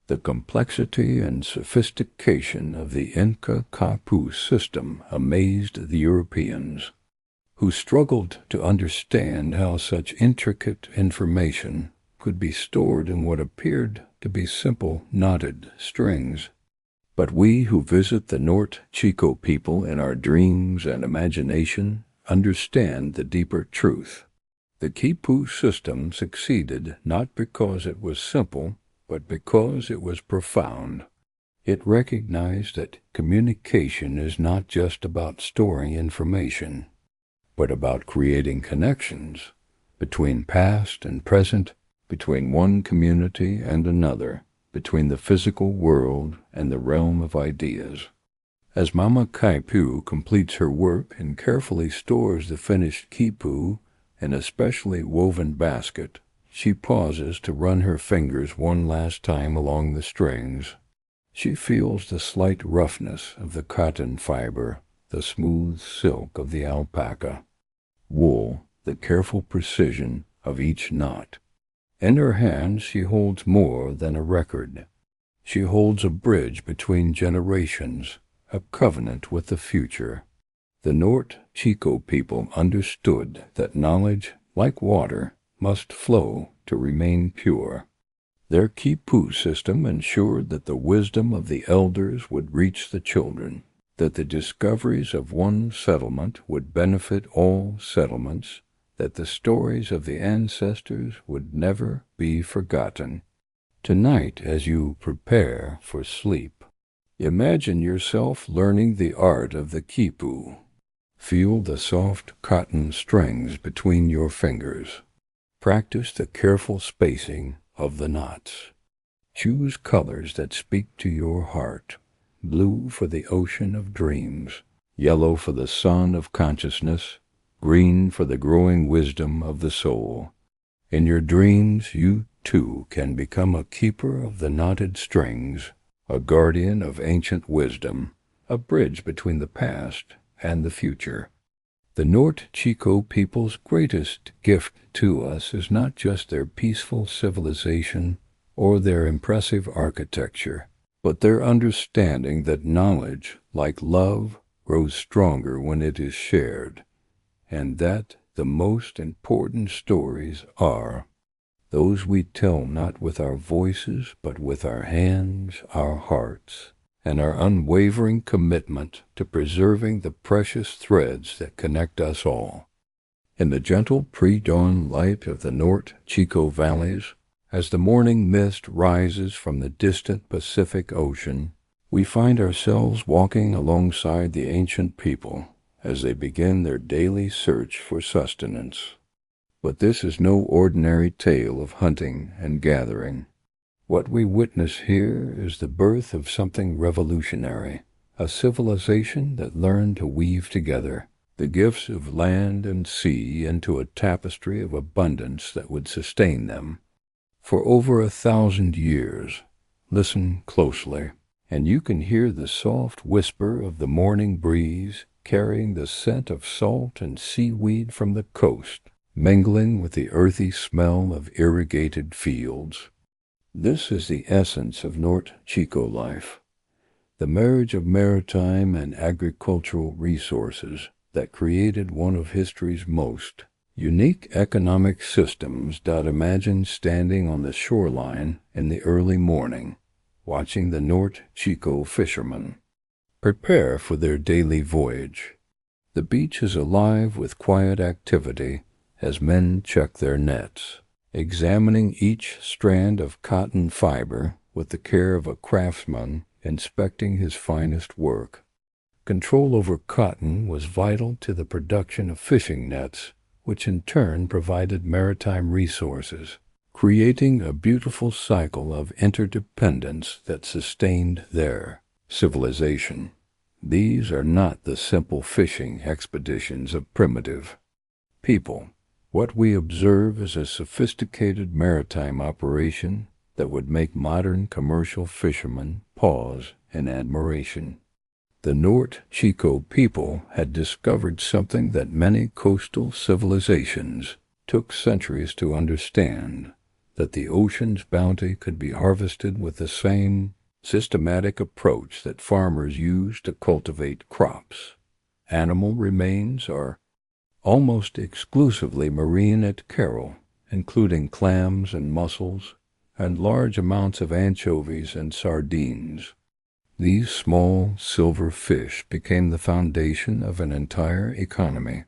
The complexity and sophistication of the Inca Quipu system amazed the Europeans, who struggled to understand how such intricate information could be stored in what appeared to be simple knotted strings. But we who visit the Norte Chico people in our dreams and imagination understand the deeper truth. The Quipu system succeeded not because it was simple, but because it was profound. It recognized that communication is not just about storing information, but about creating connections between past and present, between one community and another, between the physical world and the realm of ideas. As Mama Quipu completes her work and carefully stores the finished quipu in a specially woven basket, she pauses to run her fingers one last time along the strings. She feels the slight roughness of the cotton fiber, the smooth silk of the alpaca, wool, the careful precision of each knot. In her hands she holds more than a record. She holds a bridge between generations, a covenant with the future. The Norte Chico people understood that knowledge, like water, must flow to remain pure. Their quipu system ensured that the wisdom of the elders would reach the children, that the discoveries of one settlement would benefit all settlements, that the stories of the ancestors would never be forgotten. Tonight, as you prepare for sleep, imagine yourself learning the art of the quipu. Feel the soft cotton strings between your fingers. Practice the careful spacing of the knots. Choose colors that speak to your heart. Blue for the ocean of dreams, yellow for the sun of consciousness, green for the growing wisdom of the soul. In your dreams, you too can become a keeper of the knotted strings, a guardian of ancient wisdom, a bridge between the past and the future. The Norte Chico people's greatest gift to us is not just their peaceful civilization or their impressive architecture, but their understanding that knowledge, like love, grows stronger when it is shared, and that the most important stories are those we tell not with our voices, but with our hands, our hearts, and our unwavering commitment to preserving the precious threads that connect us all. In the gentle pre-dawn light of the Norte Chico valleys, as the morning mist rises from the distant Pacific Ocean, we find ourselves walking alongside the ancient people as they begin their daily search for sustenance. But this is no ordinary tale of hunting and gathering. What we witness here is the birth of something revolutionary, a civilization that learned to weave together the gifts of land and sea into a tapestry of abundance that would sustain them. For over 1,000 years, listen closely, and you can hear the soft whisper of the morning breeze carrying the scent of salt and seaweed from the coast, mingling with the earthy smell of irrigated fields. This is the essence of Norte Chico life, the marriage of maritime and agricultural resources that created one of history's most unique economic systems. Imagine standing on the shoreline in the early morning, watching the Norte Chico fishermen prepare for their daily voyage. The beach is alive with quiet activity as men check their nets, examining each strand of cotton fiber with the care of a craftsman inspecting his finest work. Control over cotton was vital to the production of fishing nets, which in turn provided maritime resources, creating a beautiful cycle of interdependence that sustained their civilization. These are not the simple fishing expeditions of primitive people. What we observe is a sophisticated maritime operation that would make modern commercial fishermen pause in admiration. The Norte Chico people had discovered something that many coastal civilizations took centuries to understand, that the ocean's bounty could be harvested with the same systematic approach that farmers use to cultivate crops. Animal remains are almost exclusively marine at Caral, including clams and mussels, and large amounts of anchovies and sardines. These small silver fish became the foundation of an entire economy.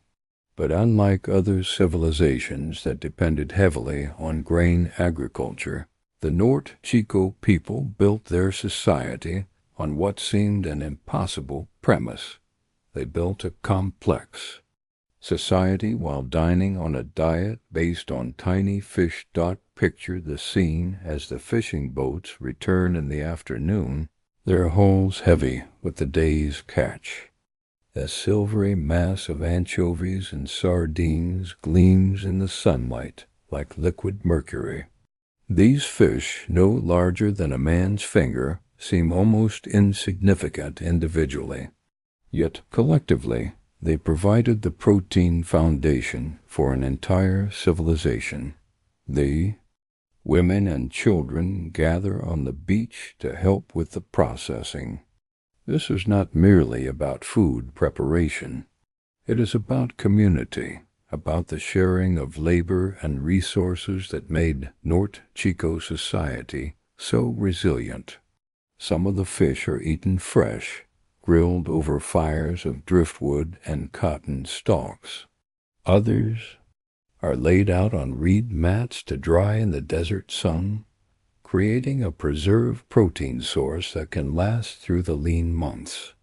But unlike other civilizations that depended heavily on grain agriculture, the Norte Chico people built their society on what seemed an impossible premise. They built a complex society while dining on a diet based on tiny fish. Picture the scene as the fishing boats return in the afternoon, their hulls heavy with the day's catch. A silvery mass of anchovies and sardines gleams in the sunlight like liquid mercury. These fish, no larger than a man's finger, seem almost insignificant individually. Yet collectively, they provided the protein foundation for an entire civilization. Women and children gather on the beach to help with the processing. This is not merely about food preparation. It is about community, about the sharing of labor and resources that made Norte Chico society so resilient. Some of the fish are eaten fresh, grilled over fires of driftwood and cotton stalks. Others are laid out on reed mats to dry in the desert sun, creating a preserved protein source that can last through the lean months.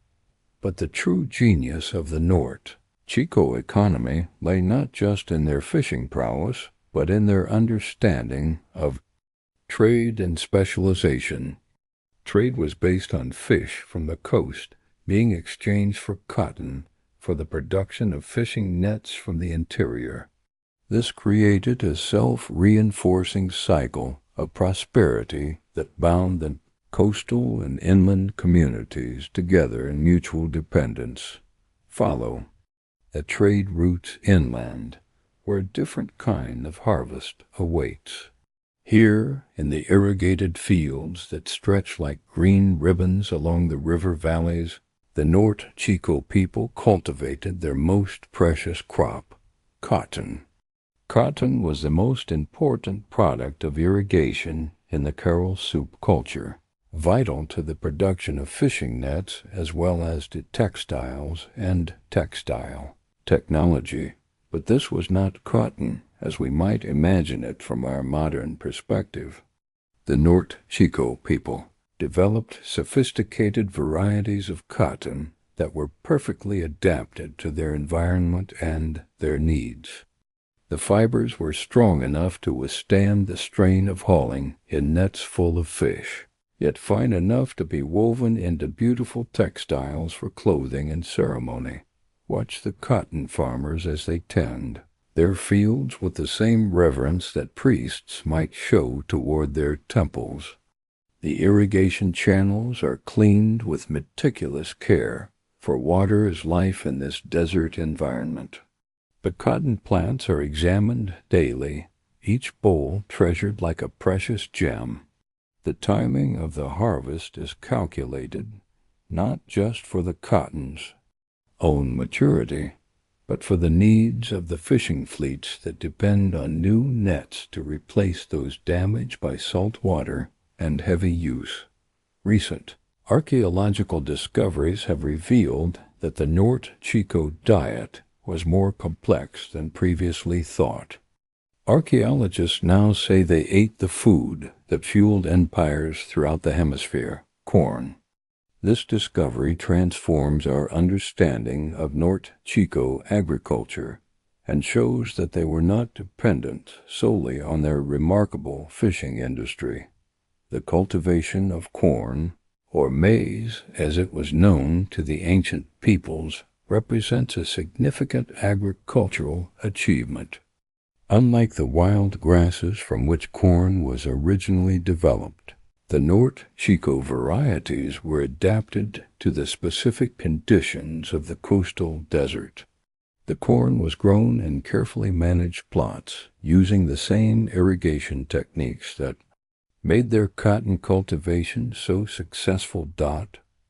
But the true genius of the Norte Chico economy lay not just in their fishing prowess, but in their understanding of trade and specialization. Trade was based on fish from the coast being exchanged for cotton for the production of fishing nets from the interior. This created a self-reinforcing cycle of prosperity that bound the coastal and inland communities together in mutual dependence. Follow the trade routes inland, where a different kind of harvest awaits. Here, in the irrigated fields that stretch like green ribbons along the river valleys, the Norte Chico people cultivated their most precious crop, cotton. Cotton was the most important product of irrigation in the Caral soup culture, vital to the production of fishing nets as well as to textiles and textile technology. But this was not cotton as we might imagine it from our modern perspective. The Norte Chico people developed sophisticated varieties of cotton that were perfectly adapted to their environment and their needs. The fibers were strong enough to withstand the strain of hauling in nets full of fish, yet fine enough to be woven into beautiful textiles for clothing and ceremony. Watch the cotton farmers as they tend. their fields with the same reverence that priests might show toward their temples. The irrigation channels are cleaned with meticulous care, for water is life in this desert environment. The cotton plants are examined daily, each boll treasured like a precious gem. The timing of the harvest is calculated, not just for the cotton's own maturity, but for the needs of the fishing fleets that depend on new nets to replace those damaged by salt water and heavy use. Recent archaeological discoveries have revealed that the Norte Chico diet was more complex than previously thought. Archaeologists now say they ate the food that fueled empires throughout the hemisphere, corn. This discovery transforms our understanding of Norte Chico agriculture and shows that they were not dependent solely on their remarkable fishing industry. The cultivation of corn, or maize as it was known to the ancient peoples, represents a significant agricultural achievement. Unlike the wild grasses from which corn was originally developed, the Norte Chico varieties were adapted to the specific conditions of the coastal desert. The corn was grown in carefully managed plots using the same irrigation techniques that made their cotton cultivation so successful.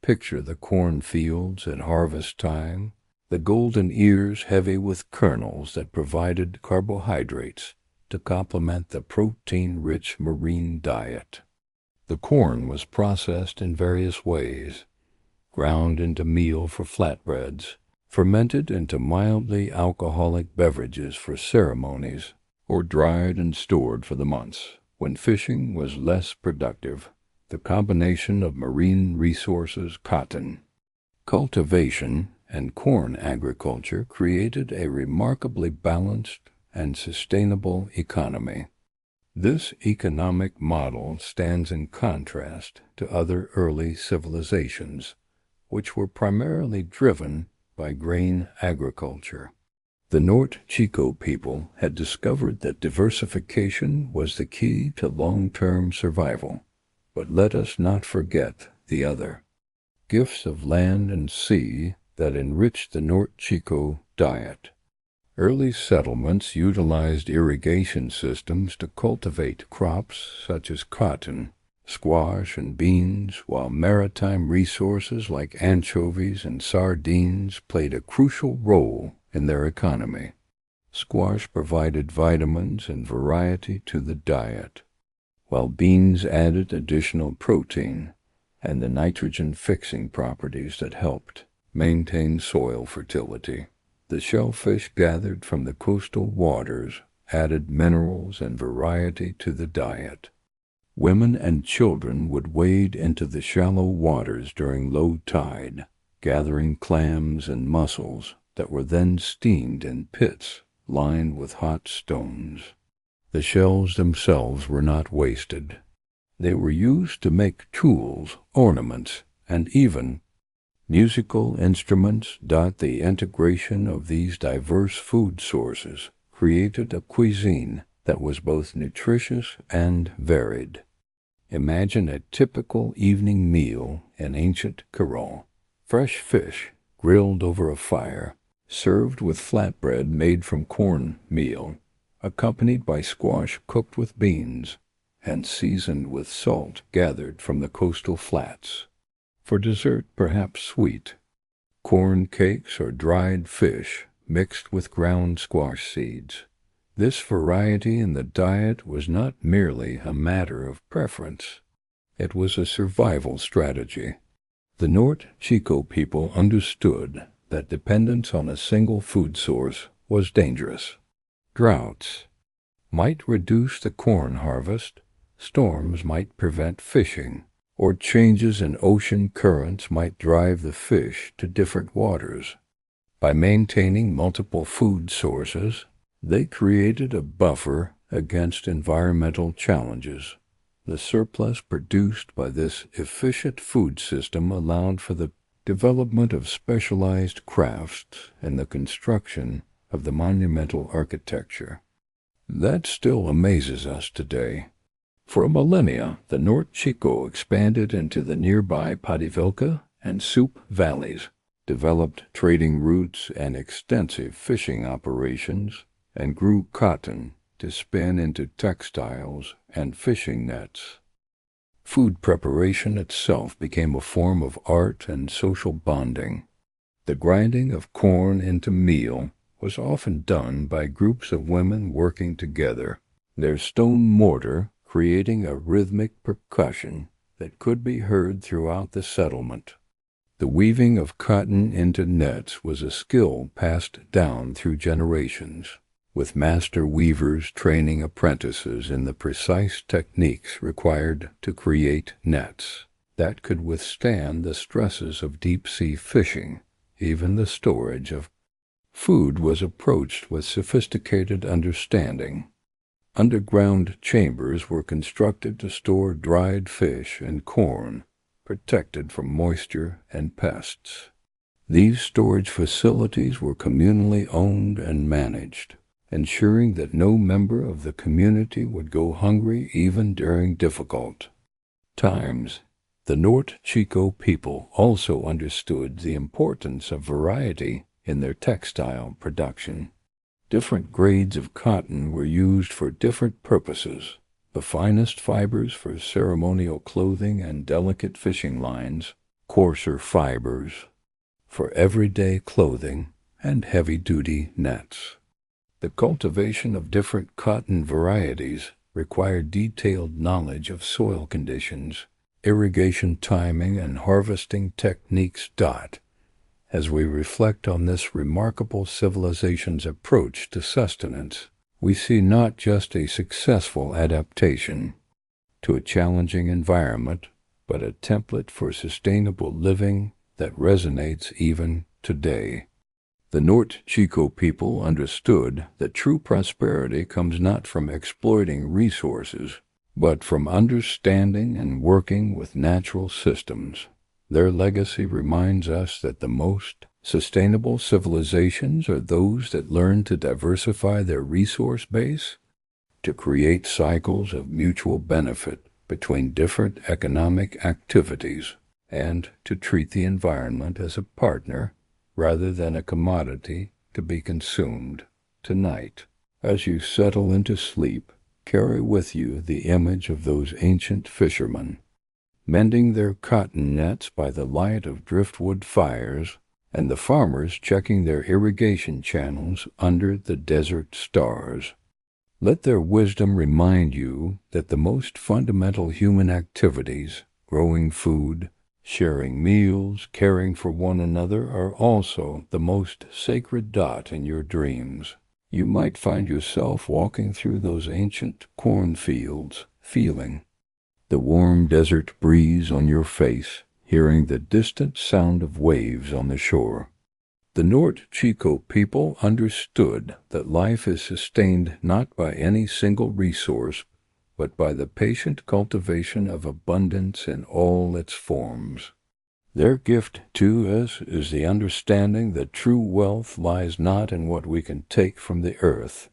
Picture the corn fields at harvest time, the golden ears heavy with kernels that provided carbohydrates to complement the protein-rich marine diet. The corn was processed in various ways, ground into meal for flatbreads, fermented into mildly alcoholic beverages for ceremonies, or dried and stored for the months when fishing was less productive. The combination of marine resources, cotton cultivation, and corn agriculture created a remarkably balanced and sustainable economy. This economic model stands in contrast to other early civilizations, which were primarily driven by grain agriculture. The Norte Chico people had discovered that diversification was the key to long-term survival. But let us not forget the other gifts of land and sea that enriched the Norte Chico diet. Early settlements utilized irrigation systems to cultivate crops such as cotton, squash, and beans, while maritime resources like anchovies and sardines played a crucial role in their economy. Squash provided vitamins and variety to the diet, while beans added additional protein and the nitrogen-fixing properties that helped maintain soil fertility. The shellfish gathered from the coastal waters added minerals and variety to the diet. Women and children would wade into the shallow waters during low tide, gathering clams and mussels that were then steamed in pits lined with hot stones. The shells themselves were not wasted. They were used to make tools, ornaments, and even musical instruments. The integration of these diverse food sources created a cuisine that was both nutritious and varied. Imagine a typical evening meal in ancient Caral. Fresh fish grilled over a fire, served with flatbread made from corn meal, accompanied by squash cooked with beans and seasoned with salt gathered from the coastal flats. For dessert, perhaps sweet, corn cakes or dried fish mixed with ground squash seeds. This variety in the diet was not merely a matter of preference. It was a survival strategy. The Norte Chico people understood that dependence on a single food source was dangerous. Droughts might reduce the corn harvest, storms might prevent fishing, or changes in ocean currents might drive the fish to different waters. By maintaining multiple food sources, they created a buffer against environmental challenges. The surplus produced by this efficient food system allowed for the development of specialized crafts and the construction of the monumental architecture. That still amazes us today. For millennia, the Norte Chico expanded into the nearby Pativilca and Soup valleys, developed trading routes and extensive fishing operations, and grew cotton to spin into textiles and fishing nets. Food preparation itself became a form of art and social bonding. The grinding of corn into meal was often done by groups of women working together, their stone mortar creating a rhythmic percussion that could be heard throughout the settlement. The weaving of cotton into nets was a skill passed down through generations, with master weavers training apprentices in the precise techniques required to create nets that could withstand the stresses of deep-sea fishing. Even the storage of food was approached with sophisticated understanding. Underground chambers were constructed to store dried fish and corn, protected from moisture and pests. These storage facilities were communally owned and managed, ensuring that no member of the community would go hungry even during difficult times. The Norte Chico people also understood the importance of variety in their textile production. Different grades of cotton were used for different purposes, the finest fibers for ceremonial clothing and delicate fishing lines, coarser fibers for everyday clothing and heavy-duty nets. The cultivation of different cotton varieties required detailed knowledge of soil conditions, irrigation timing, and harvesting techniques. As we reflect on this remarkable civilization's approach to sustenance, we see not just a successful adaptation to a challenging environment, but a template for sustainable living that resonates even today. The Norte Chico people understood that true prosperity comes not from exploiting resources, but from understanding and working with natural systems. Their legacy reminds us that the most sustainable civilizations are those that learn to diversify their resource base, to create cycles of mutual benefit between different economic activities, and to treat the environment as a partner rather than a commodity to be consumed. Tonight, as you settle into sleep, carry with you the image of those ancient fishermen, mending their cotton nets by the light of driftwood fires, and the farmers checking their irrigation channels under the desert stars. Let their wisdom remind you that the most fundamental human activities, growing food, sharing meals, caring for one another, are also the most sacred dot in your dreams. You might find yourself walking through those ancient cornfields, feeling the warm desert breeze on your face, hearing the distant sound of waves on the shore. The Norte Chico people understood that life is sustained not by any single resource, but by the patient cultivation of abundance in all its forms. Their gift to us is the understanding that true wealth lies not in what we can take from the earth,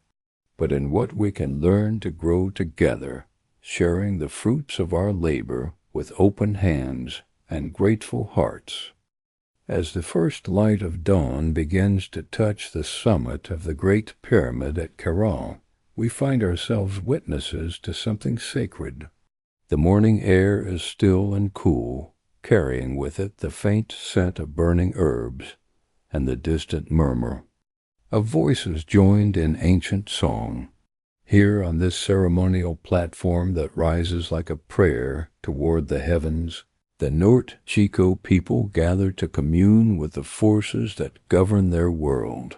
but in what we can learn to grow together, sharing the fruits of our labor with open hands and grateful hearts. As the first light of dawn begins to touch the summit of the Great Pyramid at Caral, we find ourselves witnesses to something sacred. The morning air is still and cool, carrying with it the faint scent of burning herbs and the distant murmur of voices joined in ancient song. Here on this ceremonial platform that rises like a prayer toward the heavens, the Norte Chico people gather to commune with the forces that govern their world.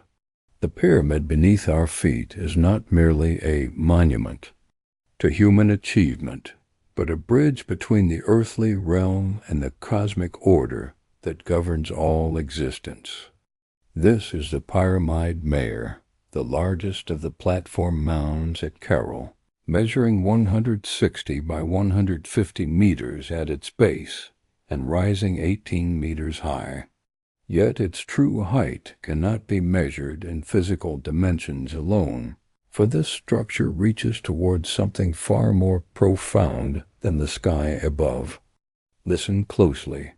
The pyramid beneath our feet is not merely a monument to human achievement, but a bridge between the earthly realm and the cosmic order that governs all existence. This is the Pyramid Mare, the largest of the platform mounds at Caral, measuring 160 by 150 meters at its base and rising 18 meters high. Yet its true height cannot be measured in physical dimensions alone, for this structure reaches towards something far more profound than the sky above. Listen closely,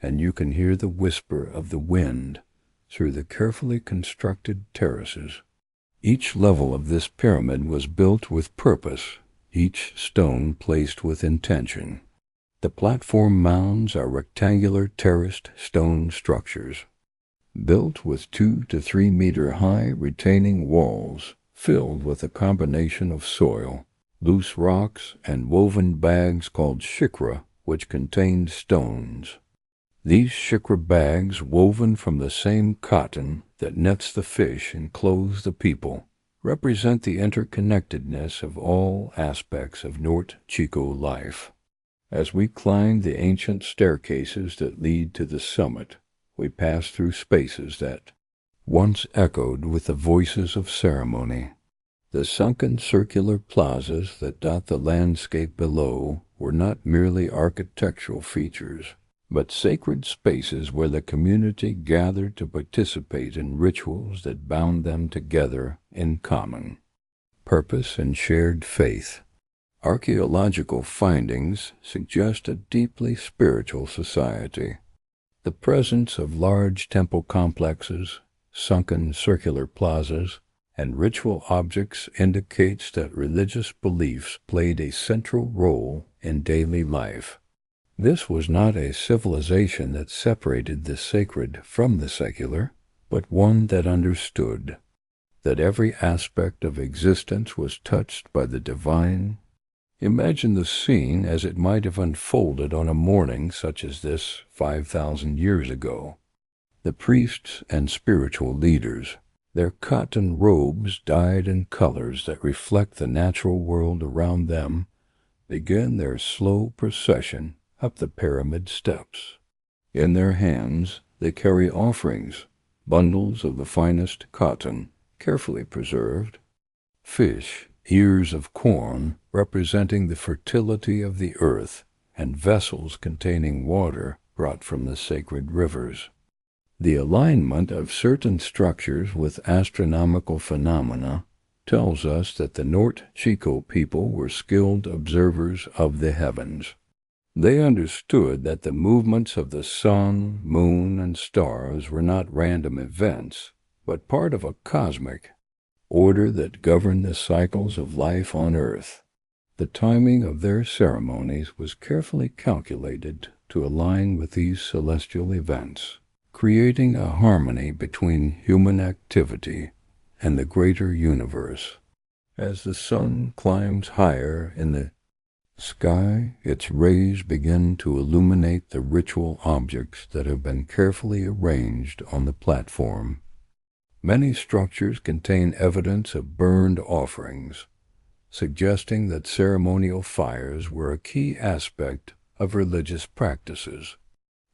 and you can hear the whisper of the wind through the carefully constructed terraces. Each level of this pyramid was built with purpose, each stone placed with intention. The platform mounds are rectangular terraced stone structures, built with 2 to 3 meter high retaining walls filled with a combination of soil, loose rocks, and woven bags called shikra, which contained stones. These shikra bags, woven from the same cotton that nets the fish and clothes the people, represent the interconnectedness of all aspects of Norte Chico life. As we climb the ancient staircases that lead to the summit, we pass through spaces that once echoed with the voices of ceremony. The sunken circular plazas that dot the landscape below were not merely architectural features, but sacred spaces where the community gathered to participate in rituals that bound them together in common purpose and shared faith. Archaeological findings suggest a deeply spiritual society. The presence of large temple complexes, sunken circular plazas, and ritual objects indicates that religious beliefs played a central role in daily life. This was not a civilization that separated the sacred from the secular, but one that understood that every aspect of existence was touched by the divine. Imagine the scene as it might have unfolded on a morning such as this 5,000 years ago. The priests and spiritual leaders, their cotton robes dyed in colors that reflect the natural world around them, begin their slow procession up the pyramid steps. In their hands they carry offerings, bundles of the finest cotton, carefully preserved, fish, ears of corn representing the fertility of the earth, and vessels containing water brought from the sacred rivers. The alignment of certain structures with astronomical phenomena tells us that the Norte Chico people were skilled observers of the heavens. They understood that the movements of the sun, moon, and stars were not random events, but part of a cosmic order that governed the cycles of life on earth. The timing of their ceremonies was carefully calculated to align with these celestial events, creating a harmony between human activity and the greater universe. As the sun climbs higher in the sky, its rays begin to illuminate the ritual objects that have been carefully arranged on the platform. Many structures contain evidence of burned offerings, suggesting that ceremonial fires were a key aspect of religious practices.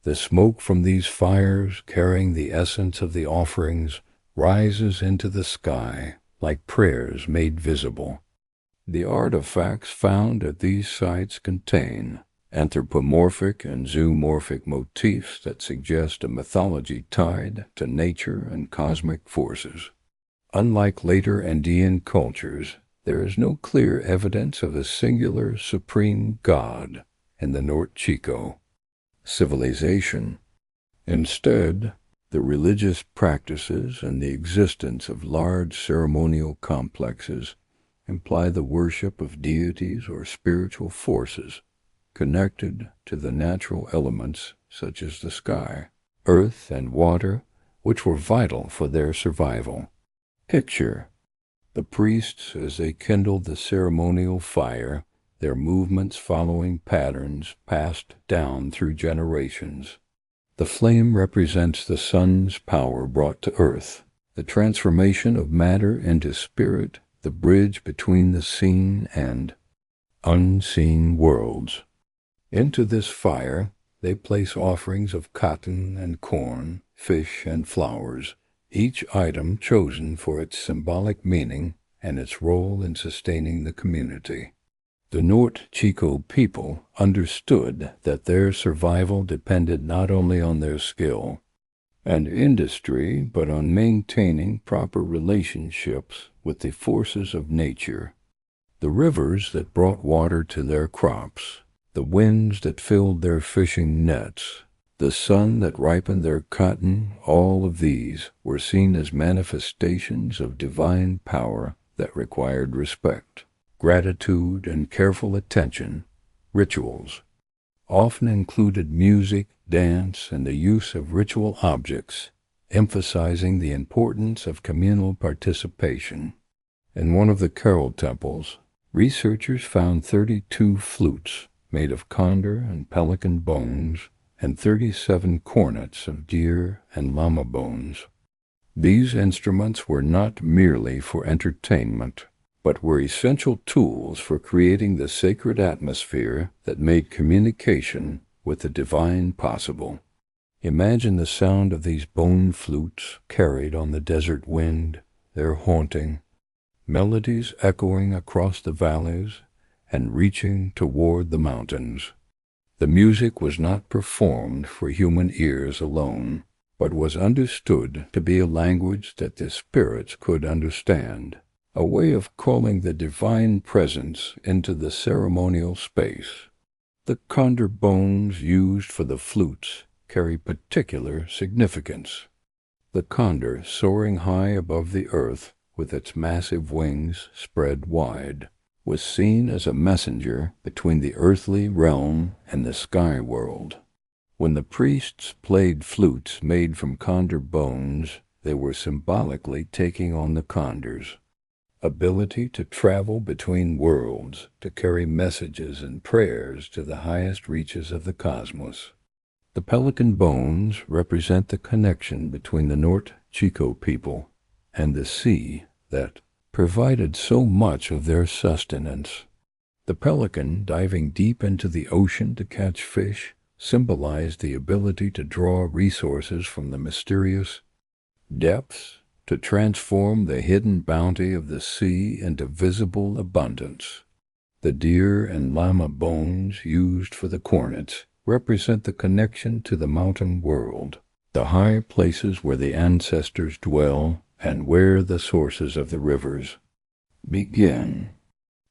The smoke from these fires, carrying the essence of the offerings, rises into the sky like prayers made visible. The artifacts found at these sites contain anthropomorphic and zoomorphic motifs that suggest a mythology tied to nature and cosmic forces. Unlike later Andean cultures, there is no clear evidence of a singular supreme god in the Norte Chico civilization. Instead, the religious practices and the existence of large ceremonial complexes imply the worship of deities or spiritual forces connected to the natural elements such as the sky, earth, and water, which were vital for their survival. Picture the priests as they kindled the ceremonial fire, their movements following patterns passed down through generations. The flame represents the sun's power brought to earth, the transformation of matter into spirit, the bridge between the seen and unseen worlds. Into this fire they place offerings of cotton and corn, fish and flowers, each item chosen for its symbolic meaning and its role in sustaining the community. The Norte Chico people understood that their survival depended not only on their skill and industry, but on maintaining proper relationships with the forces of nature. The rivers that brought water to their crops, the winds that filled their fishing nets, the sun that ripened their cotton, all of these were seen as manifestations of divine power that required respect, gratitude, and careful attention. Rituals often included music, dance, and the use of ritual objects, emphasizing the importance of communal participation. In one of the Caral temples, researchers found 32 flutes made of condor and pelican bones and 37 cornets of deer and llama bones. These instruments were not merely for entertainment, but were essential tools for creating the sacred atmosphere that made communication with the divine possible. Imagine the sound of these bone flutes carried on the desert wind, their haunting melodies echoing across the valleys and reaching toward the mountains. The music was not performed for human ears alone, but was understood to be a language that the spirits could understand, a way of calling the divine presence into the ceremonial space. The condor bones used for the flutes carry particular significance. The condor, soaring high above the earth with its massive wings spread wide, was seen as a messenger between the earthly realm and the sky world. When the priests played flutes made from condor bones, they were symbolically taking on the condor's ability to travel between worlds, to carry messages and prayers to the highest reaches of the cosmos. The pelican bones represent the connection between the Norte Chico people and the sea that provided so much of their sustenance. The pelican, diving deep into the ocean to catch fish, symbolized the ability to draw resources from the mysterious depths, to transform the hidden bounty of the sea into visible abundance. The deer and llama bones used for the cornets represent the connection to the mountain world, the high places where the ancestors dwell and where the sources of the rivers begin.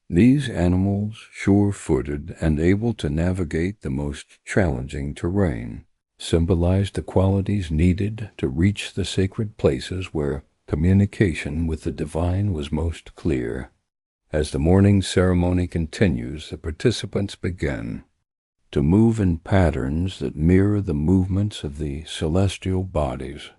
These animals, sure-footed and able to navigate the most challenging terrain, symbolized the qualities needed to reach the sacred places where communication with the divine was most clear. As the morning ceremony continues, the participants begin to move in patterns that mirror the movements of the celestial bodies.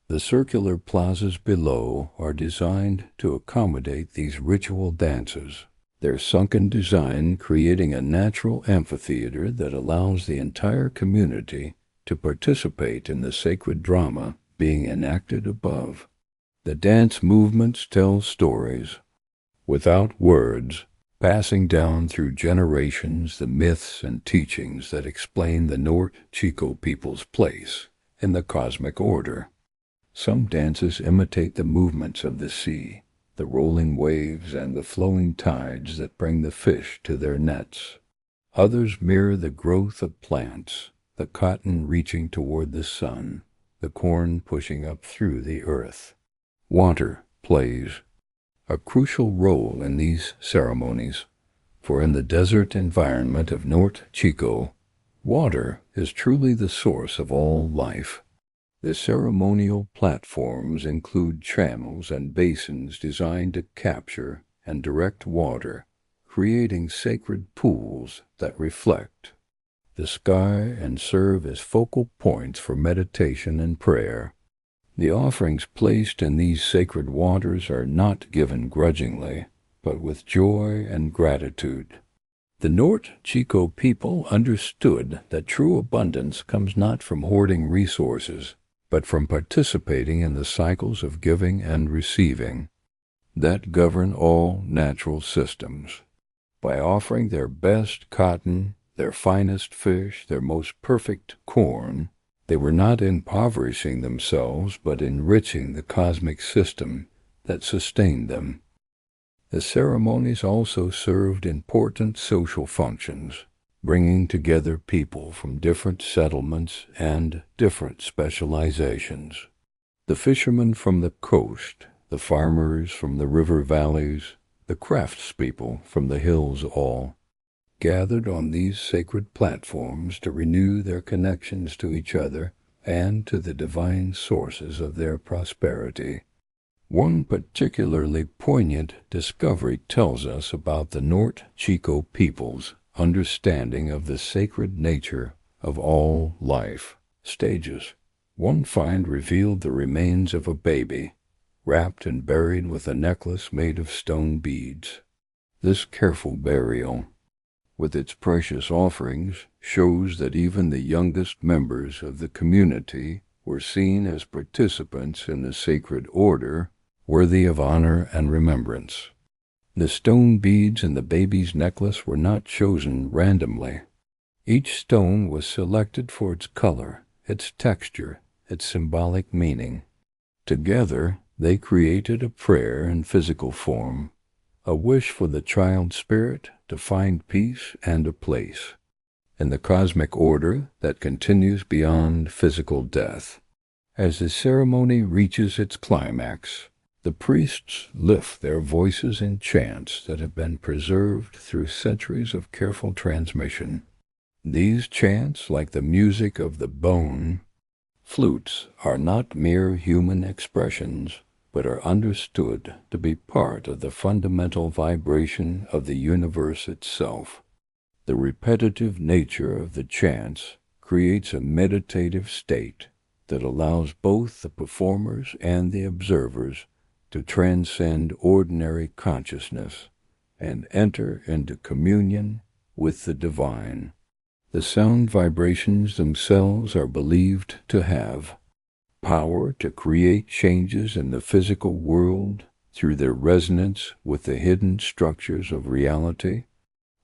The circular plazas below are designed to accommodate these ritual dances, their sunken design creating a natural amphitheater that allows the entire community to participate in the sacred drama being enacted above. The dance movements tell stories, without words, passing down through generations the myths and teachings that explain the Norte Chico people's place in the cosmic order. Some dances imitate the movements of the sea, the rolling waves and the flowing tides that bring the fish to their nets. Others mirror the growth of plants, the cotton reaching toward the sun, the corn pushing up through the earth. Water plays a crucial role in these ceremonies, for in the desert environment of Norte Chico, water is truly the source of all life. The ceremonial platforms include channels and basins designed to capture and direct water, creating sacred pools that reflect the sky and serve as focal points for meditation and prayer. The offerings placed in these sacred waters are not given grudgingly, but with joy and gratitude. The Norte Chico people understood that true abundance comes not from hoarding resources, but from participating in the cycles of giving and receiving that govern all natural systems. By offering their best cotton, their finest fish, their most perfect corn, they were not impoverishing themselves, but enriching the cosmic system that sustained them. The ceremonies also served important social functions. bringing together people from different settlements and different specializations. The fishermen from the coast, the farmers from the river valleys, the craftspeople from the hills all gathered on these sacred platforms to renew their connections to each other and to the divine sources of their prosperity. One particularly poignant discovery tells us about the Norte Chico people's understanding of the sacred nature of all life stages. One find revealed the remains of a baby, wrapped and buried with a necklace made of stone beads. This careful burial, with its precious offerings, shows that even the youngest members of the community were seen as participants in the sacred order, worthy of honor and remembrance. The stone beads in the baby's necklace were not chosen randomly. Each stone was selected for its color, its texture, its symbolic meaning. Together, they created a prayer in physical form, a wish for the child spirit to find peace and a place in the cosmic order that continues beyond physical death. As the ceremony reaches its climax, the priests lift their voices in chants that have been preserved through centuries of careful transmission. These chants, like the music of the bone flutes, are not mere human expressions, but are understood to be part of the fundamental vibration of the universe itself. The repetitive nature of the chants creates a meditative state that allows both the performers and the observers to transcend ordinary consciousness and enter into communion with the divine. The sound vibrations themselves are believed to have power to create changes in the physical world through their resonance with the hidden structures of reality.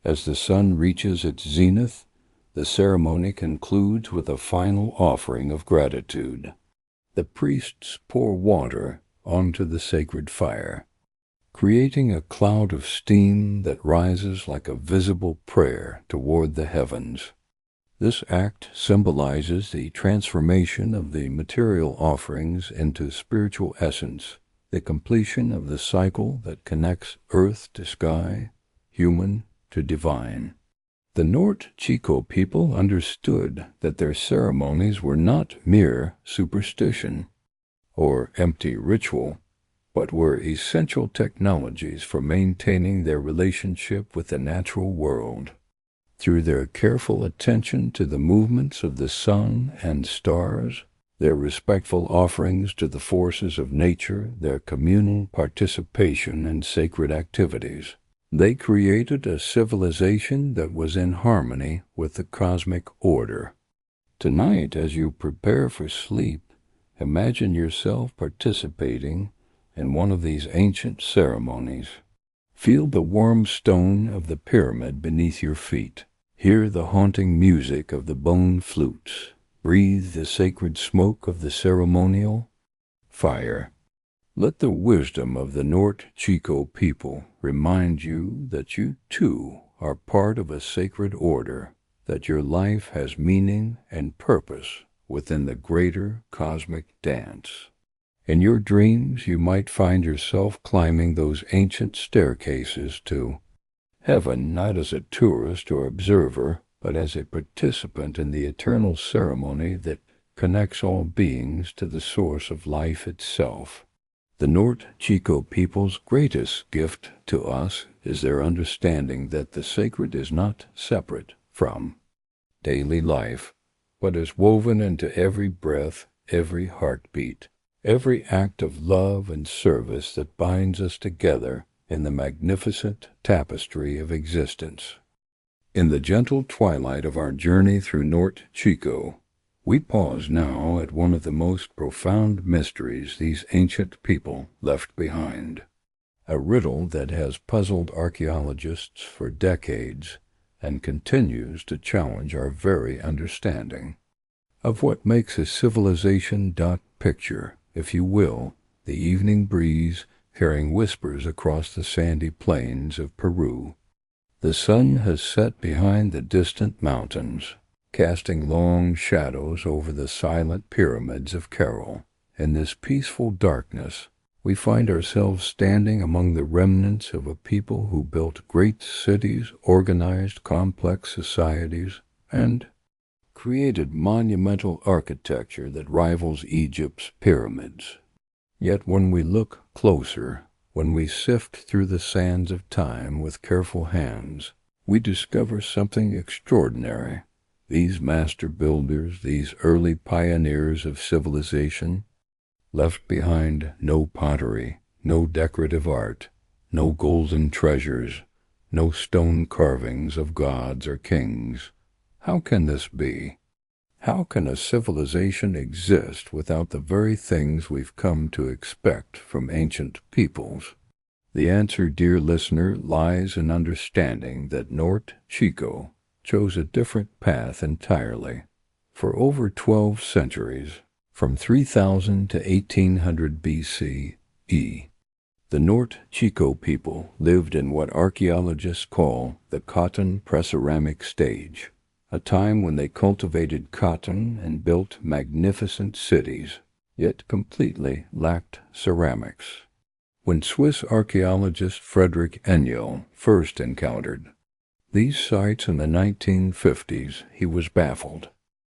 As the sun reaches its zenith, the ceremony concludes with a final offering of gratitude. The priests pour water onto the sacred fire, creating a cloud of steam that rises like a visible prayer toward the heavens. This act symbolizes the transformation of the material offerings into spiritual essence, the completion of the cycle that connects earth to sky, human to divine. The Norte Chico people understood that their ceremonies were not mere superstition or empty ritual, but were essential technologies for maintaining their relationship with the natural world. Through their careful attention to the movements of the sun and stars, their respectful offerings to the forces of nature, their communal participation in sacred activities, they created a civilization that was in harmony with the cosmic order. Tonight, as you prepare for sleep, imagine yourself participating in one of these ancient ceremonies. Feel the warm stone of the pyramid beneath your feet. Hear the haunting music of the bone flutes. Breathe the sacred smoke of the ceremonial fire. Let the wisdom of the Norte Chico people remind you that you too are part of a sacred order, that your life has meaning and purpose within the greater cosmic dance. In your dreams, you might find yourself climbing those ancient staircases to heaven, not as a tourist or observer, but as a participant in the eternal ceremony that connects all beings to the source of life itself. The Norte Chico people's greatest gift to us is their understanding that the sacred is not separate from daily life, but is woven into every breath, every heartbeat, every act of love and service that binds us together in the magnificent tapestry of existence. In the gentle twilight of our journey through Norte Chico, we pause now at one of the most profound mysteries these ancient people left behind, a riddle that has puzzled archaeologists for decades and continues to challenge our very understanding of what makes a civilization. Picture, if you will, the evening breeze carrying whispers across the sandy plains of Peru, The sun has set behind the distant mountains, casting long shadows over the silent pyramids of Caral. In this peaceful darkness, we find ourselves standing among the remnants of a people who built great cities, organized complex societies, and created monumental architecture that rivals Egypt's pyramids. Yet when we look closer, when we sift through the sands of time with careful hands, we discover something extraordinary. These master builders, these early pioneers of civilization, left behind no pottery, no decorative art, no golden treasures, no stone carvings of gods or kings. How can this be? How can a civilization exist without the very things we've come to expect from ancient peoples? The answer, dear listener, lies in understanding that Norte Chico chose a different path entirely. For over 12 centuries, from 3000 to 1800 BCE, the Norte Chico people lived in what archaeologists call the cotton preceramic stage, a time when they cultivated cotton and built magnificent cities, yet completely lacked ceramics. When Swiss archaeologist Frederick Enyo first encountered these sites in the 1950s, he was baffled.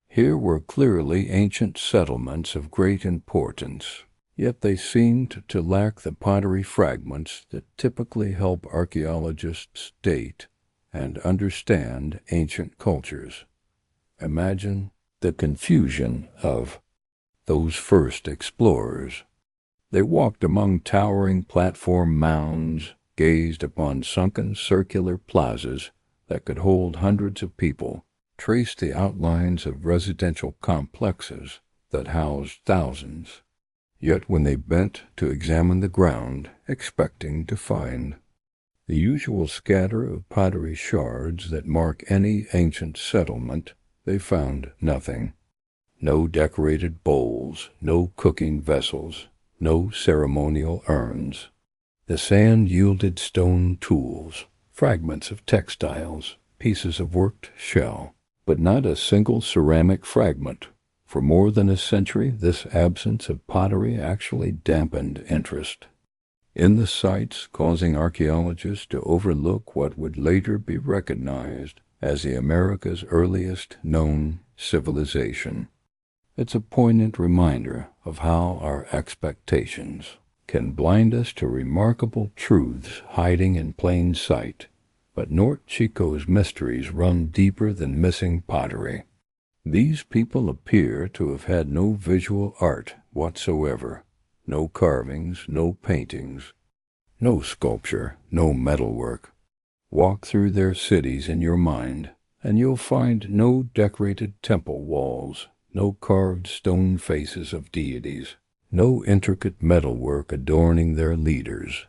Here were clearly ancient settlements of great importance, yet they seemed to lack the pottery fragments that typically help archaeologists date and understand ancient cultures. Imagine the confusion of those first explorers. They walked among towering platform mounds, gazed upon sunken circular plazas that could hold hundreds of people, traced the outlines of residential complexes that housed thousands. Yet when they bent to examine the ground, expecting to find the usual scatter of pottery shards that mark any ancient settlement, they found nothing. No decorated bowls, no cooking vessels, no ceremonial urns. The sand yielded stone tools, fragments of textiles, pieces of worked shell, but not a single ceramic fragment. For more than a century, this absence of pottery actually dampened interest in the sites, causing archaeologists to overlook what would later be recognized as the America's earliest known civilization. It's a poignant reminder of how our expectations can blind us to remarkable truths hiding in plain sight. But Norte Chico's mysteries run deeper than missing pottery. These people appear to have had no visual art whatsoever, no carvings, no paintings, no sculpture, no metalwork. Walk through their cities in your mind, and you'll find no decorated temple walls, no carved stone faces of deities, no intricate metalwork adorning their leaders.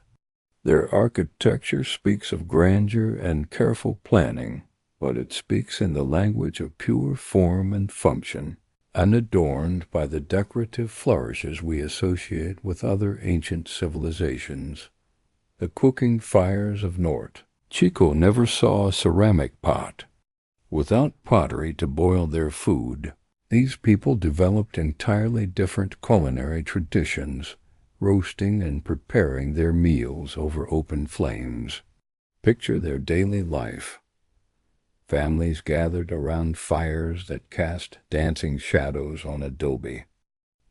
Their architecture speaks of grandeur and careful planning, but it speaks in the language of pure form and function, unadorned by the decorative flourishes we associate with other ancient civilizations. The cooking fires of Norte Chico never saw a ceramic pot. Without pottery to boil their food, these people developed entirely different culinary traditions, roasting and preparing their meals over open flames. Picture their daily life. Families gathered around fires that cast dancing shadows on adobe.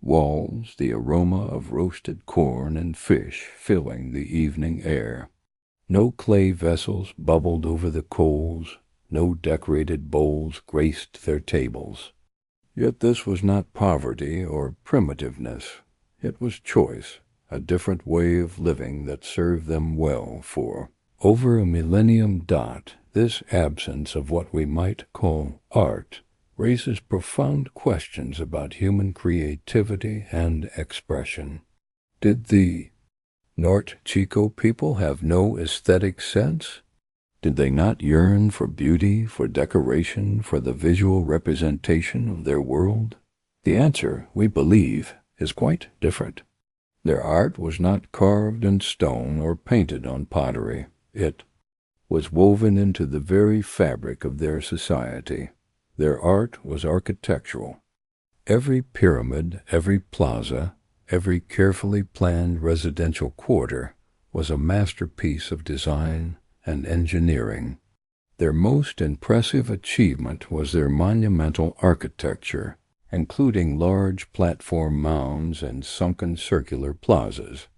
Walls, the aroma of roasted corn and fish filling the evening air. No clay vessels bubbled over the coals, no decorated bowls graced their tables. Yet this was not poverty or primitiveness. It was choice, a different way of living that served them well for over a millennium. This absence of what we might call art raises profound questions about human creativity and expression. Did the Norte Chico people have no aesthetic sense? Did they not yearn for beauty, for decoration, for the visual representation of their world? The answer, we believe, is quite different. Their art was not carved in stone or painted on pottery. It was woven into the very fabric of their society. Their art was architectural. Every pyramid, every plaza, every carefully planned residential quarter was a masterpiece of design and engineering. Their most impressive achievement was their monumental architecture, including large platform mounds and sunken circular plazas.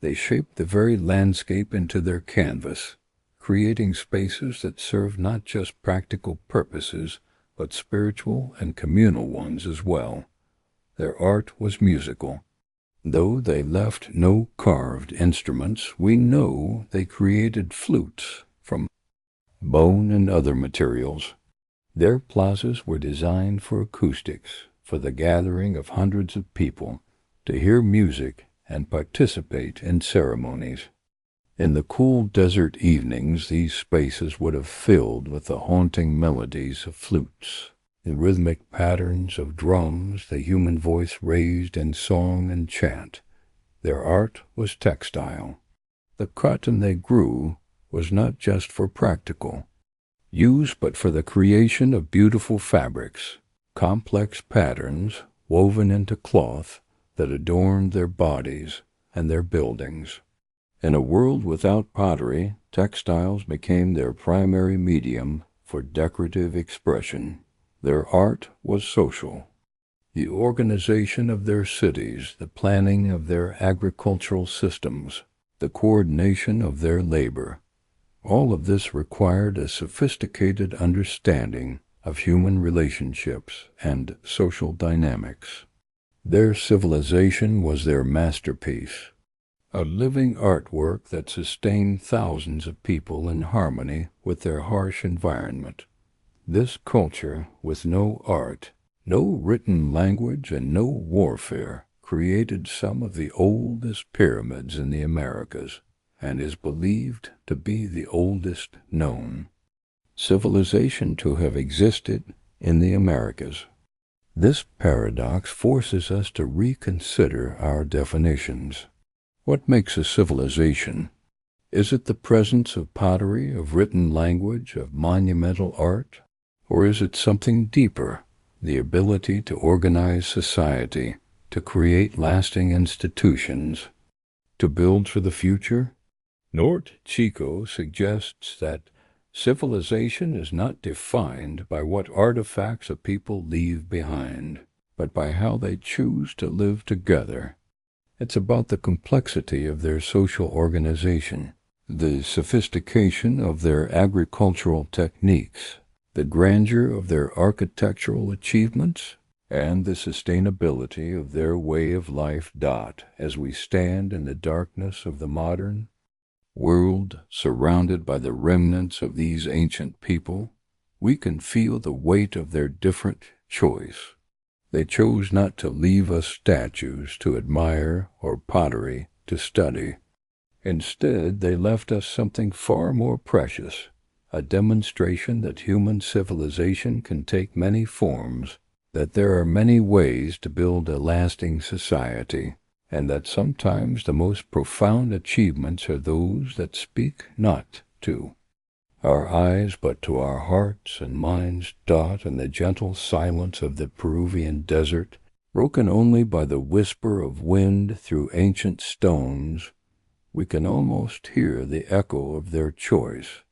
They shaped the very landscape into their canvas, creating spaces that served not just practical purposes, but spiritual and communal ones as well. Their art was musical. Though they left no carved instruments, we know they created flutes from bone and other materials. Their plazas were designed for acoustics, for the gathering of hundreds of people, to hear music and participate in ceremonies. In the cool desert evenings, these spaces would have filled with the haunting melodies of flutes, the rhythmic patterns of drums the human voice raised in song and chant. Their art was textile. The cotton they grew was not just for practical use, but for the creation of beautiful fabrics, complex patterns woven into cloth that adorned their bodies and their buildings. In a world without pottery, textiles became their primary medium for decorative expression. Their art was social. The organization of their cities, the planning of their agricultural systems, the coordination of their labor, all of this required a sophisticated understanding of human relationships and social dynamics. Their civilization was their masterpiece, a living artwork that sustained thousands of people in harmony with their harsh environment. This culture, with no art, no written language, and no warfare, created some of the oldest pyramids in the Americas, and is believed to be the oldest known civilization to have existed in the Americas. This paradox forces us to reconsider our definitions. What makes a civilization? Is it the presence of pottery, of written language, of monumental art? Or is it something deeper, the ability to organize society, to create lasting institutions, to build for the future? Norte Chico suggests that civilization is not defined by what artifacts a people leave behind, but by how they choose to live together. It's about the complexity of their social organization, the sophistication of their agricultural techniques, the grandeur of their architectural achievements, and the sustainability of their way of life. As we stand in the darkness of the modern world, surrounded by the remnants of these ancient people, we can feel the weight of their different choice. They chose not to leave us statues to admire or pottery to study. Instead, they left us something far more precious, a demonstration that human civilization can take many forms, that there are many ways to build a lasting society, and that sometimes the most profound achievements are those that speak not to our eyes, but to our hearts and minds. In the gentle silence of the Peruvian desert, broken only by the whisper of wind through ancient stones, we can almost hear the echo of their choice.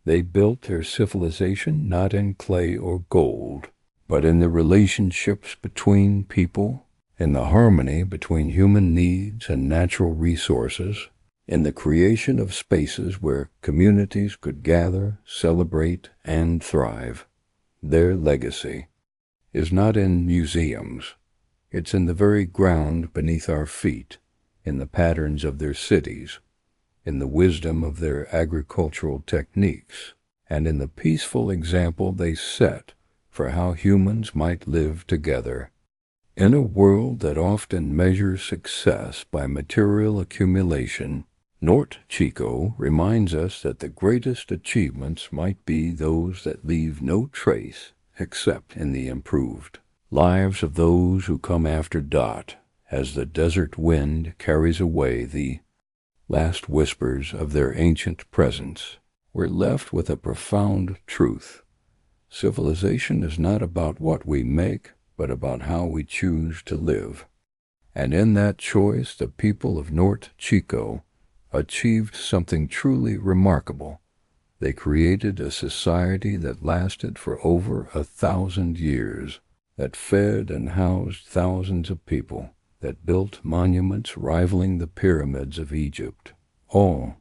They built their civilization not in clay or gold, but in the relationships between people, in the harmony between human needs and natural resources, in the creation of spaces where communities could gather, celebrate, and thrive. Their legacy is not in museums. It's in the very ground beneath our feet, in the patterns of their cities, in the wisdom of their agricultural techniques, and in the peaceful example they set for how humans might live together. In a world that often measures success by material accumulation, Norte Chico reminds us that the greatest achievements might be those that leave no trace except in the improved lives of those who come after. As the desert wind carries away the last whispers of their ancient presence, we're left with a profound truth. Civilization is not about what we make, but about how we choose to live. And in that choice, the people of Norte Chico achieved something truly remarkable. They created a society that lasted for over 1,000 years, that fed and housed thousands of people, that built monuments rivaling the pyramids of Egypt, all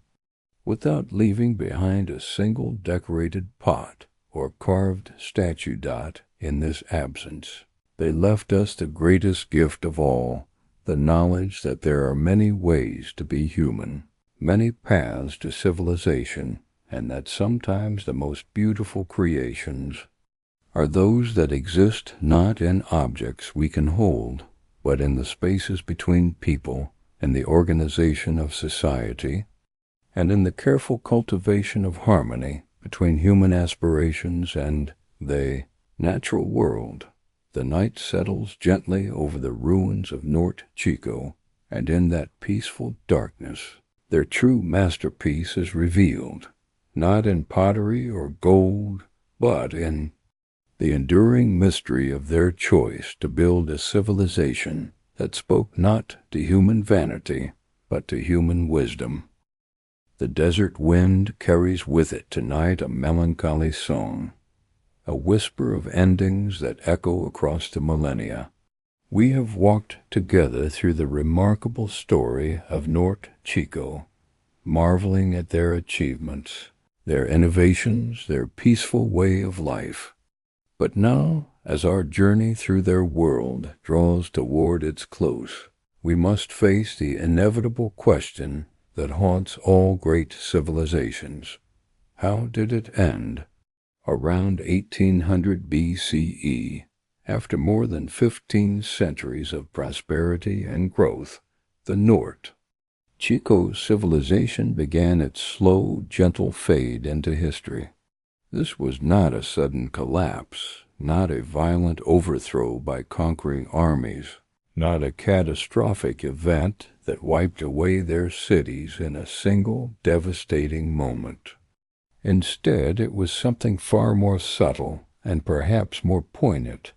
without leaving behind a single decorated pot or carved statue dot in this absence. They left us the greatest gift of all, the knowledge that there are many ways to be human, many paths to civilization, and that sometimes the most beautiful creations are those that exist not in objects we can hold, but in the spaces between people, in the organization of society, and in the careful cultivation of harmony between human aspirations and the natural world. The night settles gently over the ruins of Norte Chico, and in that peaceful darkness, their true masterpiece is revealed, not in pottery or gold, but in the enduring mystery of their choice to build a civilization that spoke not to human vanity, but to human wisdom. The desert wind carries with it tonight a melancholy song, a whisper of endings that echo across the millennia. We have walked together through the remarkable story of Norte Chico, marveling at their achievements, their innovations, their peaceful way of life. But now, as our journey through their world draws toward its close, we must face the inevitable question that haunts all great civilizations. How did it end? Around 1800 BCE, after more than 15 centuries of prosperity and growth, the Norte Chico civilization began its slow, gentle fade into history. This was not a sudden collapse, not a violent overthrow by conquering armies, not a catastrophic event that wiped away their cities in a single devastating moment. Instead, it was something far more subtle and perhaps more poignant,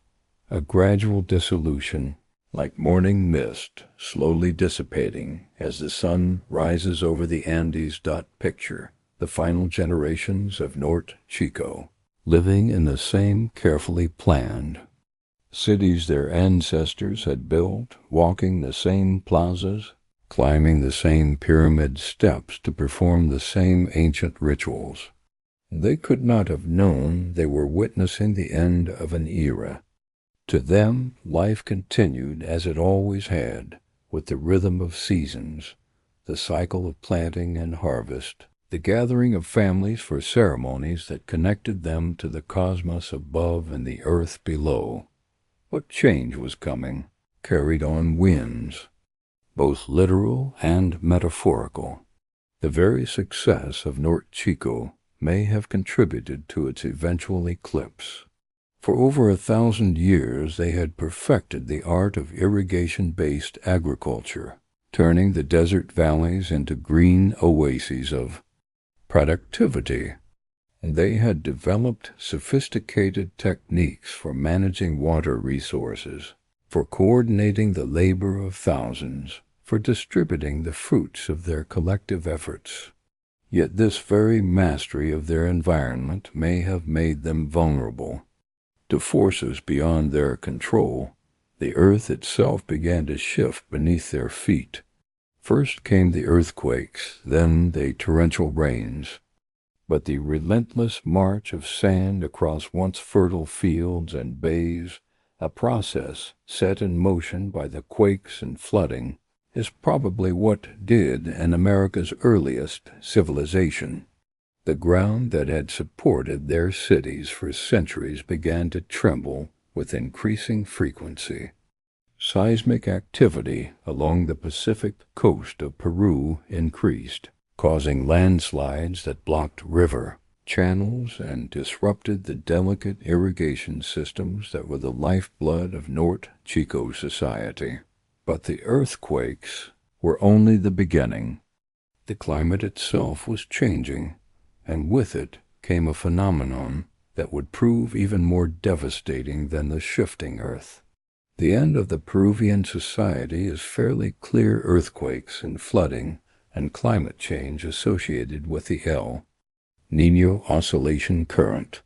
a gradual dissolution, like morning mist slowly dissipating as the sun rises over the Andes. Picture the final generations of Norte Chico, living in the same carefully planned cities their ancestors had built, walking the same plazas, climbing the same pyramid steps to perform the same ancient rituals. They could not have known they were witnessing the end of an era. To them, life continued as it always had, with the rhythm of seasons, the cycle of planting and harvest, the gathering of families for ceremonies that connected them to the cosmos above and the earth below. But change was coming, carried on winds, both literal and metaphorical. The very success of Norte Chico may have contributed to its eventual eclipse. For over 1,000 years they had perfected the art of irrigation-based agriculture, turning the desert valleys into green oases of productivity. They had developed sophisticated techniques for managing water resources, for coordinating the labor of thousands, for distributing the fruits of their collective efforts. Yet this very mastery of their environment may have made them vulnerable to forces beyond their control. The earth itself began to shift beneath their feet. First came the earthquakes, then the torrential rains. But the relentless march of sand across once fertile fields and bays, a process set in motion by the quakes and flooding, is probably what did in America's earliest civilization. The ground that had supported their cities for centuries began to tremble with increasing frequency. Seismic activity along the Pacific coast of Peru increased, causing landslides that blocked river channels and disrupted the delicate irrigation systems that were the lifeblood of Norte Chico society. But the earthquakes were only the beginning. The climate itself was changing, and with it came a phenomenon that would prove even more devastating than the shifting earth. The end of the Peruvian society is fairly clear: earthquakes and flooding and climate change associated with the El Niño oscillation current.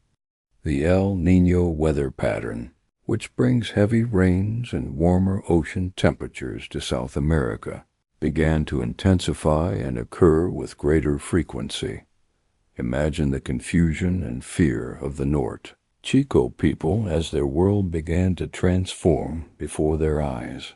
The El Niño weather pattern, which brings heavy rains and warmer ocean temperatures to South America, began to intensify and occur with greater frequency. Imagine the confusion and fear of the Norte Chico people as their world began to transform before their eyes.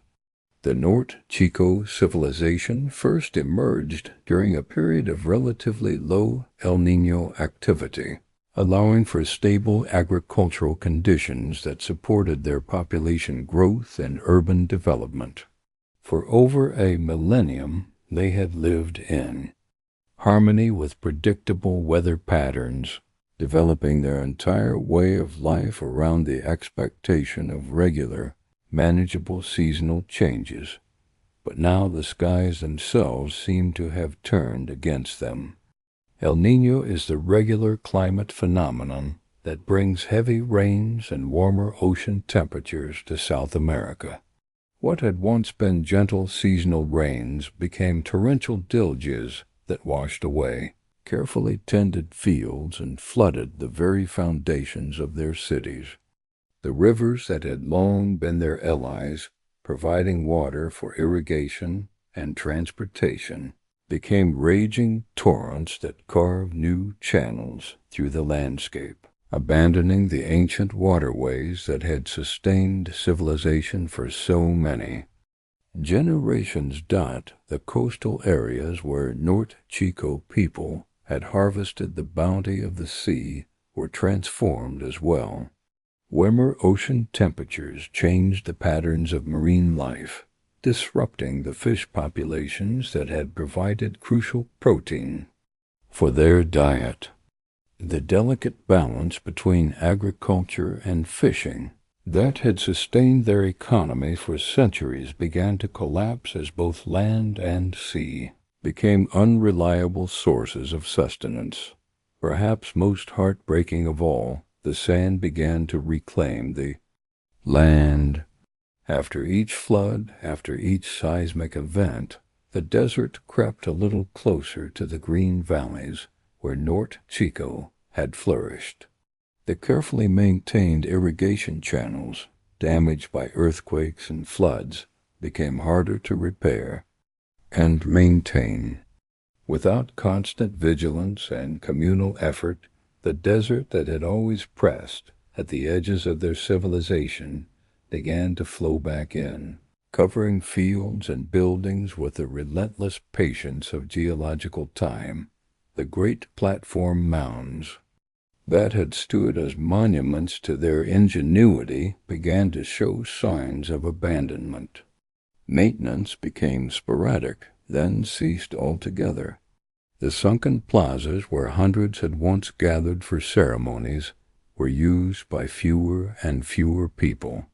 The Norte Chico civilization first emerged during a period of relatively low El Niño activity, allowing for stable agricultural conditions that supported their population growth and urban development. For over a millennium, they had lived in harmony with predictable weather patterns, developing their entire way of life around the expectation of regular, manageable seasonal changes. But now the skies themselves seem to have turned against them. El Niño is the regular climate phenomenon that brings heavy rains and warmer ocean temperatures to South America. What had once been gentle seasonal rains became torrential deluges that washed away carefully tended fields and flooded the very foundations of their cities. The rivers that had long been their allies, providing water for irrigation and transportation, became raging torrents that carved new channels through the landscape, abandoning the ancient waterways that had sustained civilization for so many generations. The coastal areas where Norte Chico people had harvested the bounty of the sea were transformed as well. Warmer ocean temperatures changed the patterns of marine life, disrupting the fish populations that had provided crucial protein for their diet. The delicate balance between agriculture and fishing that had sustained their economy for centuries began to collapse as both land and sea became unreliable sources of sustenance. Perhaps most heartbreaking of all, the sand began to reclaim the land. After each flood, after each seismic event, the desert crept a little closer to the green valleys where Norte Chico had flourished. The carefully maintained irrigation channels, damaged by earthquakes and floods, became harder to repair and maintain. Without constant vigilance and communal effort, the desert that had always pressed at the edges of their civilization began to flow back in, covering fields and buildings with the relentless patience of geological time. The great platform mounds that had stood as monuments to their ingenuity began to show signs of abandonment. Maintenance became sporadic, then ceased altogether. The sunken plazas where hundreds had once gathered for ceremonies were used by fewer and fewer people.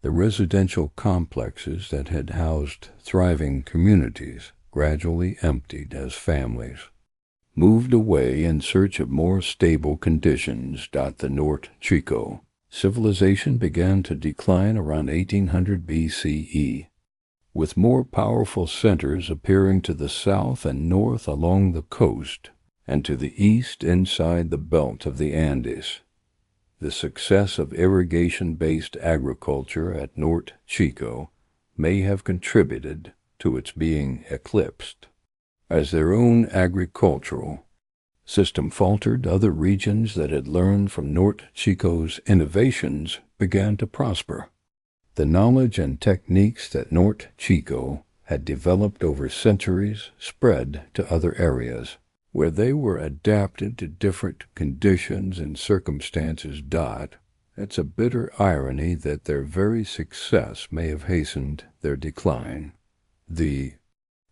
The residential complexes that had housed thriving communities gradually emptied as families moved away in search of more stable conditions. The Norte Chico civilization began to decline around 1800 BCE, with more powerful centers appearing to the south and north along the coast, and to the east inside the belt of the Andes. The success of irrigation-based agriculture at Norte Chico may have contributed to its being eclipsed. As their own agricultural system faltered, other regions that had learned from Norte Chico's innovations began to prosper. The knowledge and techniques that Norte Chico had developed over centuries spread to other areas, where they were adapted to different conditions and circumstances. It's a bitter irony that their very success may have hastened their decline. The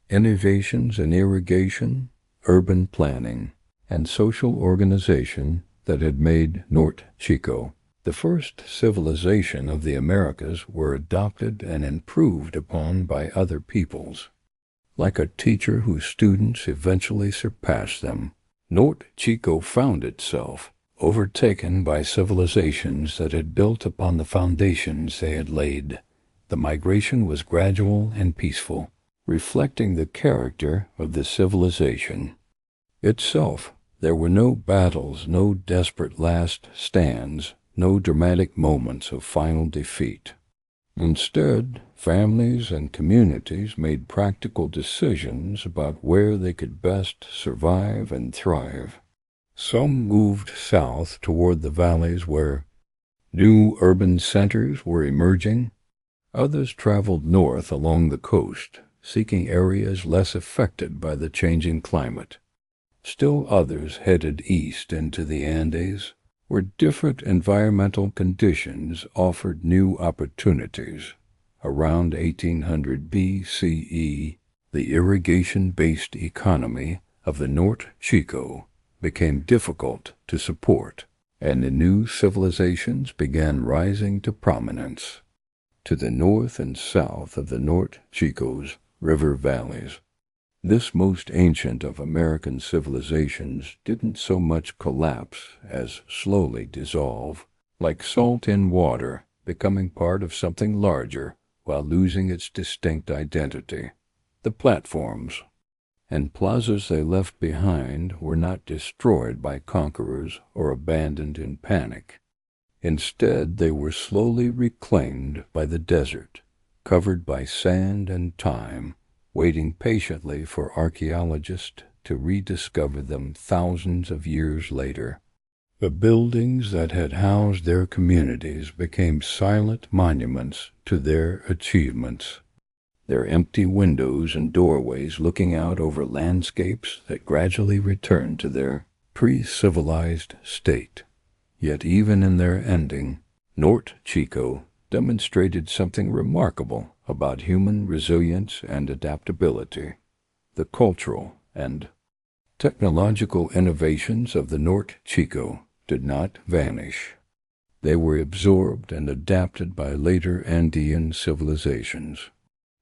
innovations in irrigation, urban planning, and social organization that had made Norte Chico the first civilization of the Americas were adopted and improved upon by other peoples. Like a teacher whose students eventually surpass them, Norte Chico found itself overtaken by civilizations that had built upon the foundations they had laid. The migration was gradual and peaceful, reflecting the character of the civilization itself. There were no battles, no desperate last stands, no dramatic moments of final defeat. Instead, families and communities made practical decisions about where they could best survive and thrive. Some moved south toward the valleys where new urban centers were emerging. Others traveled north along the coast, seeking areas less affected by the changing climate. Still others headed east into the Andes, where different environmental conditions offered new opportunities. Around 1800 BCE, the irrigation-based economy of the Norte Chico became difficult to support, and the new civilizations began rising to prominence. To the north and south of the Norte Chico's river valleys, this most ancient of American civilizations didn't so much collapse as slowly dissolve, like salt in water, becoming part of something larger while losing its distinct identity. The platforms and plazas they left behind were not destroyed by conquerors or abandoned in panic. Instead, they were slowly reclaimed by the desert, covered by sand and time, waiting patiently for archaeologists to rediscover them thousands of years later. The buildings that had housed their communities became silent monuments to their achievements, their empty windows and doorways looking out over landscapes that gradually returned to their pre-civilized state. Yet even in their ending, Norte Chico demonstrated something remarkable about human resilience and adaptability. The cultural and technological innovations of the Norte Chico did not vanish. They were absorbed and adapted by later Andean civilizations.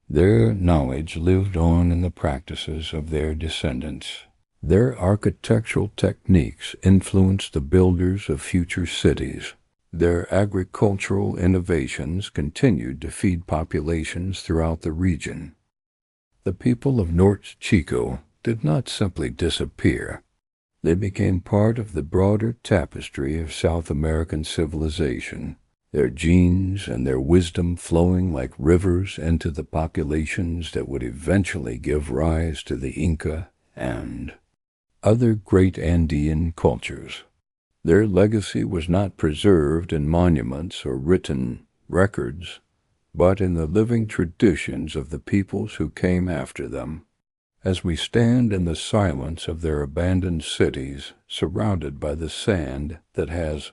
Their knowledge lived on in the practices of their descendants. Their architectural techniques influenced the builders of future cities. Their agricultural innovations continued to feed populations throughout the region. The people of Norte Chico did not simply disappear. They became part of the broader tapestry of South American civilization, their genes and their wisdom flowing like rivers into the populations that would eventually give rise to the Inca and other great Andean cultures. Their legacy was not preserved in monuments or written records, but in the living traditions of the peoples who came after them. As we stand in the silence of their abandoned cities, surrounded by the sand that has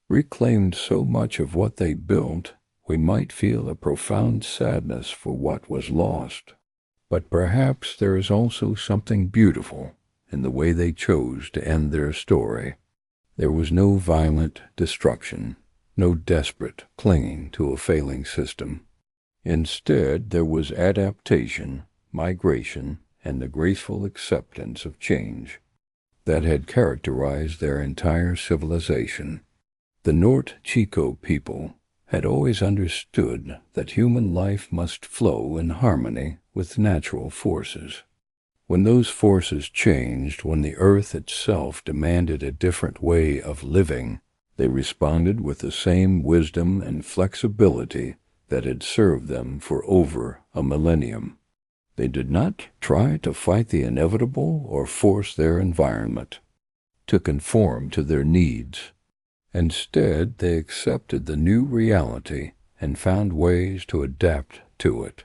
reclaimed so much of what they built, we might feel a profound sadness for what was lost. But perhaps there is also something beautiful in the way they chose to end their story. There was no violent destruction, no desperate clinging to a failing system. Instead, there was adaptation, migration, and the graceful acceptance of change that had characterized their entire civilization. The Norte Chico people had always understood that human life must flow in harmony with natural forces. When those forces changed, when the earth itself demanded a different way of living, they responded with the same wisdom and flexibility that had served them for over a millennium. They did not try to fight the inevitable or force their environment to conform to their needs. Instead, they accepted the new reality and found ways to adapt to it.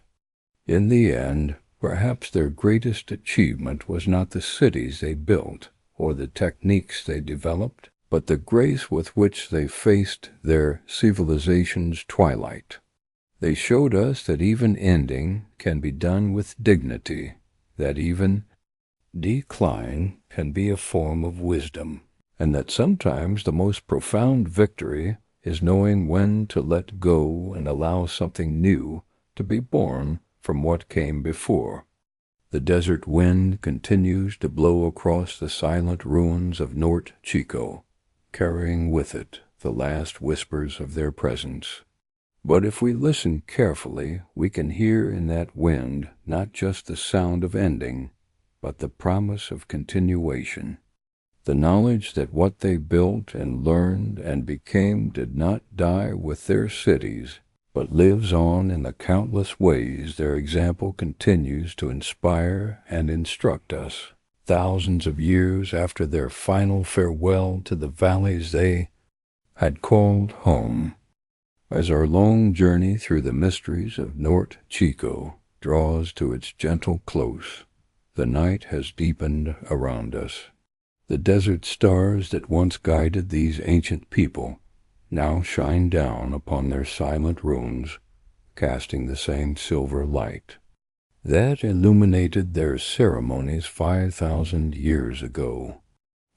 In the end, perhaps their greatest achievement was not the cities they built or the techniques they developed, but the grace with which they faced their civilization's twilight. They showed us that even ending can be done with dignity, that even decline can be a form of wisdom, and that sometimes the most profound victory is knowing when to let go and allow something new to be born from what came before. The desert wind continues to blow across the silent ruins of Norte Chico, carrying with it the last whispers of their presence. But if we listen carefully, we can hear in that wind not just the sound of ending, but the promise of continuation. The knowledge that what they built and learned and became did not die with their cities, but lives on in the countless ways their example continues to inspire and instruct us, thousands of years after their final farewell to the valleys they had called home. As our long journey through the mysteries of Norte Chico draws to its gentle close, the night has deepened around us. The desert stars that once guided these ancient people now shine down upon their silent ruins, casting the same silver light that illuminated their ceremonies 5,000 years ago.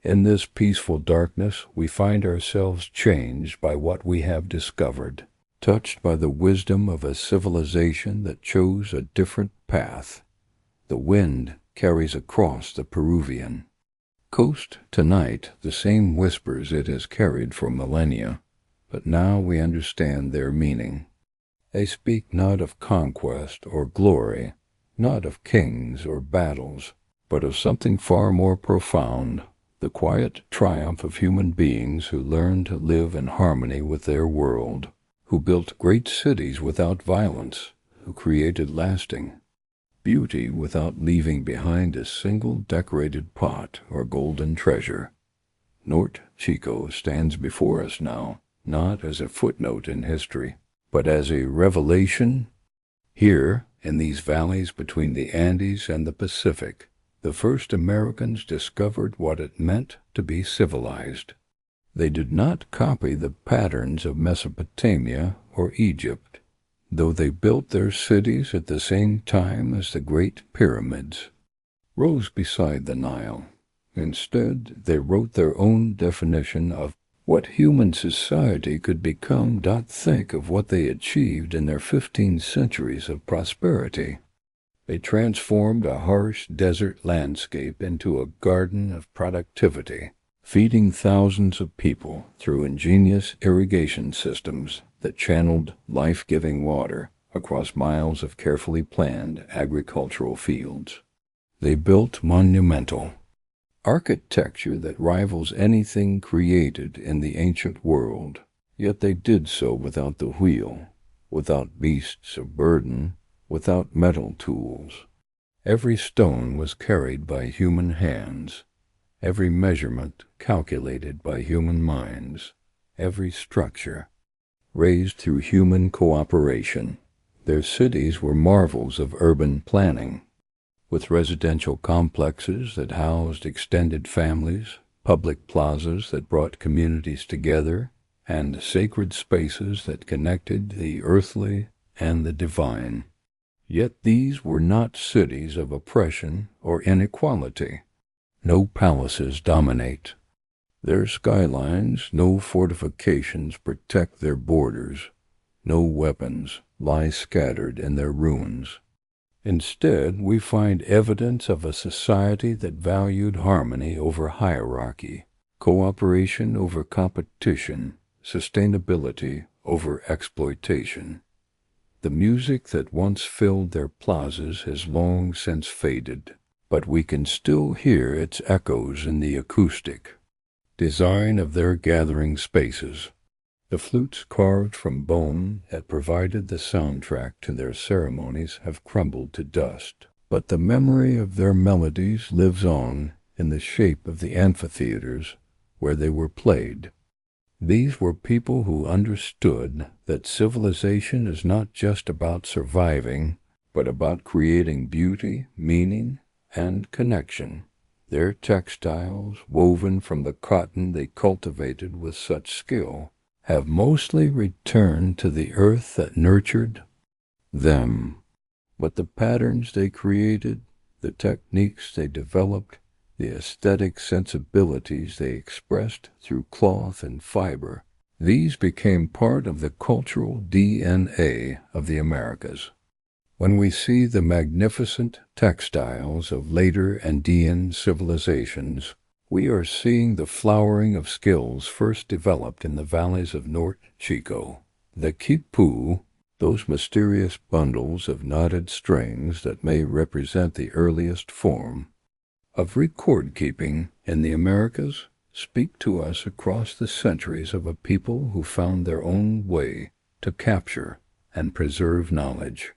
In this peaceful darkness, we find ourselves changed by what we have discovered, touched by the wisdom of a civilization that chose a different path. The wind carries across the Peruvian coast tonight the same whispers it has carried for millennia, but now we understand their meaning. They speak not of conquest or glory, not of kings or battles, but of something far more profound, the quiet triumph of human beings who learned to live in harmony with their world, who built great cities without violence, who created lasting beauty without leaving behind a single decorated pot or golden treasure. Norte Chico stands before us now, not as a footnote in history, but as a revelation. Here, in these valleys between the Andes and the Pacific, the first Americans discovered what it meant to be civilized. They did not copy the patterns of Mesopotamia or Egypt, though they built their cities at the same time as the great pyramids rose beside the Nile. Instead, they wrote their own definition of what human society could become. Think of what they achieved in their 15 centuries of prosperity. They transformed a harsh desert landscape into a garden of productivity, feeding thousands of people through ingenious irrigation systems that channeled life-giving water across miles of carefully planned agricultural fields. They built monumental architecture that rivals anything created in the ancient world, yet they did so without the wheel, without beasts of burden, without metal tools. Every stone was carried by human hands, every measurement calculated by human minds, every structure raised through human cooperation. Their cities were marvels of urban planning, with residential complexes that housed extended families, public plazas that brought communities together, and sacred spaces that connected the earthly and the divine. Yet these were not cities of oppression or inequality. No palaces dominate their skylines, no fortifications protect their borders, no weapons lie scattered in their ruins. Instead, we find evidence of a society that valued harmony over hierarchy, cooperation over competition, sustainability over exploitation. The music that once filled their plazas has long since faded, but we can still hear its echoes in the acoustic design of their gathering spaces. The flutes carved from bone that provided the soundtrack to their ceremonies have crumbled to dust, but the memory of their melodies lives on in the shape of the amphitheaters where they were played. These were people who understood that civilization is not just about surviving, but about creating beauty, meaning, and connection. Their textiles, woven from the cotton they cultivated with such skill, have mostly returned to the earth that nurtured them. But the patterns they created, the techniques they developed, the aesthetic sensibilities they expressed through cloth and fiber, these became part of the cultural DNA of the Americas. When we see the magnificent textiles of later Andean civilizations, we are seeing the flowering of skills first developed in the valleys of Norte Chico. The quipu, those mysterious bundles of knotted strings that may represent the earliest form of record-keeping in the Americas, speak to us across the centuries of a people who found their own way to capture and preserve knowledge.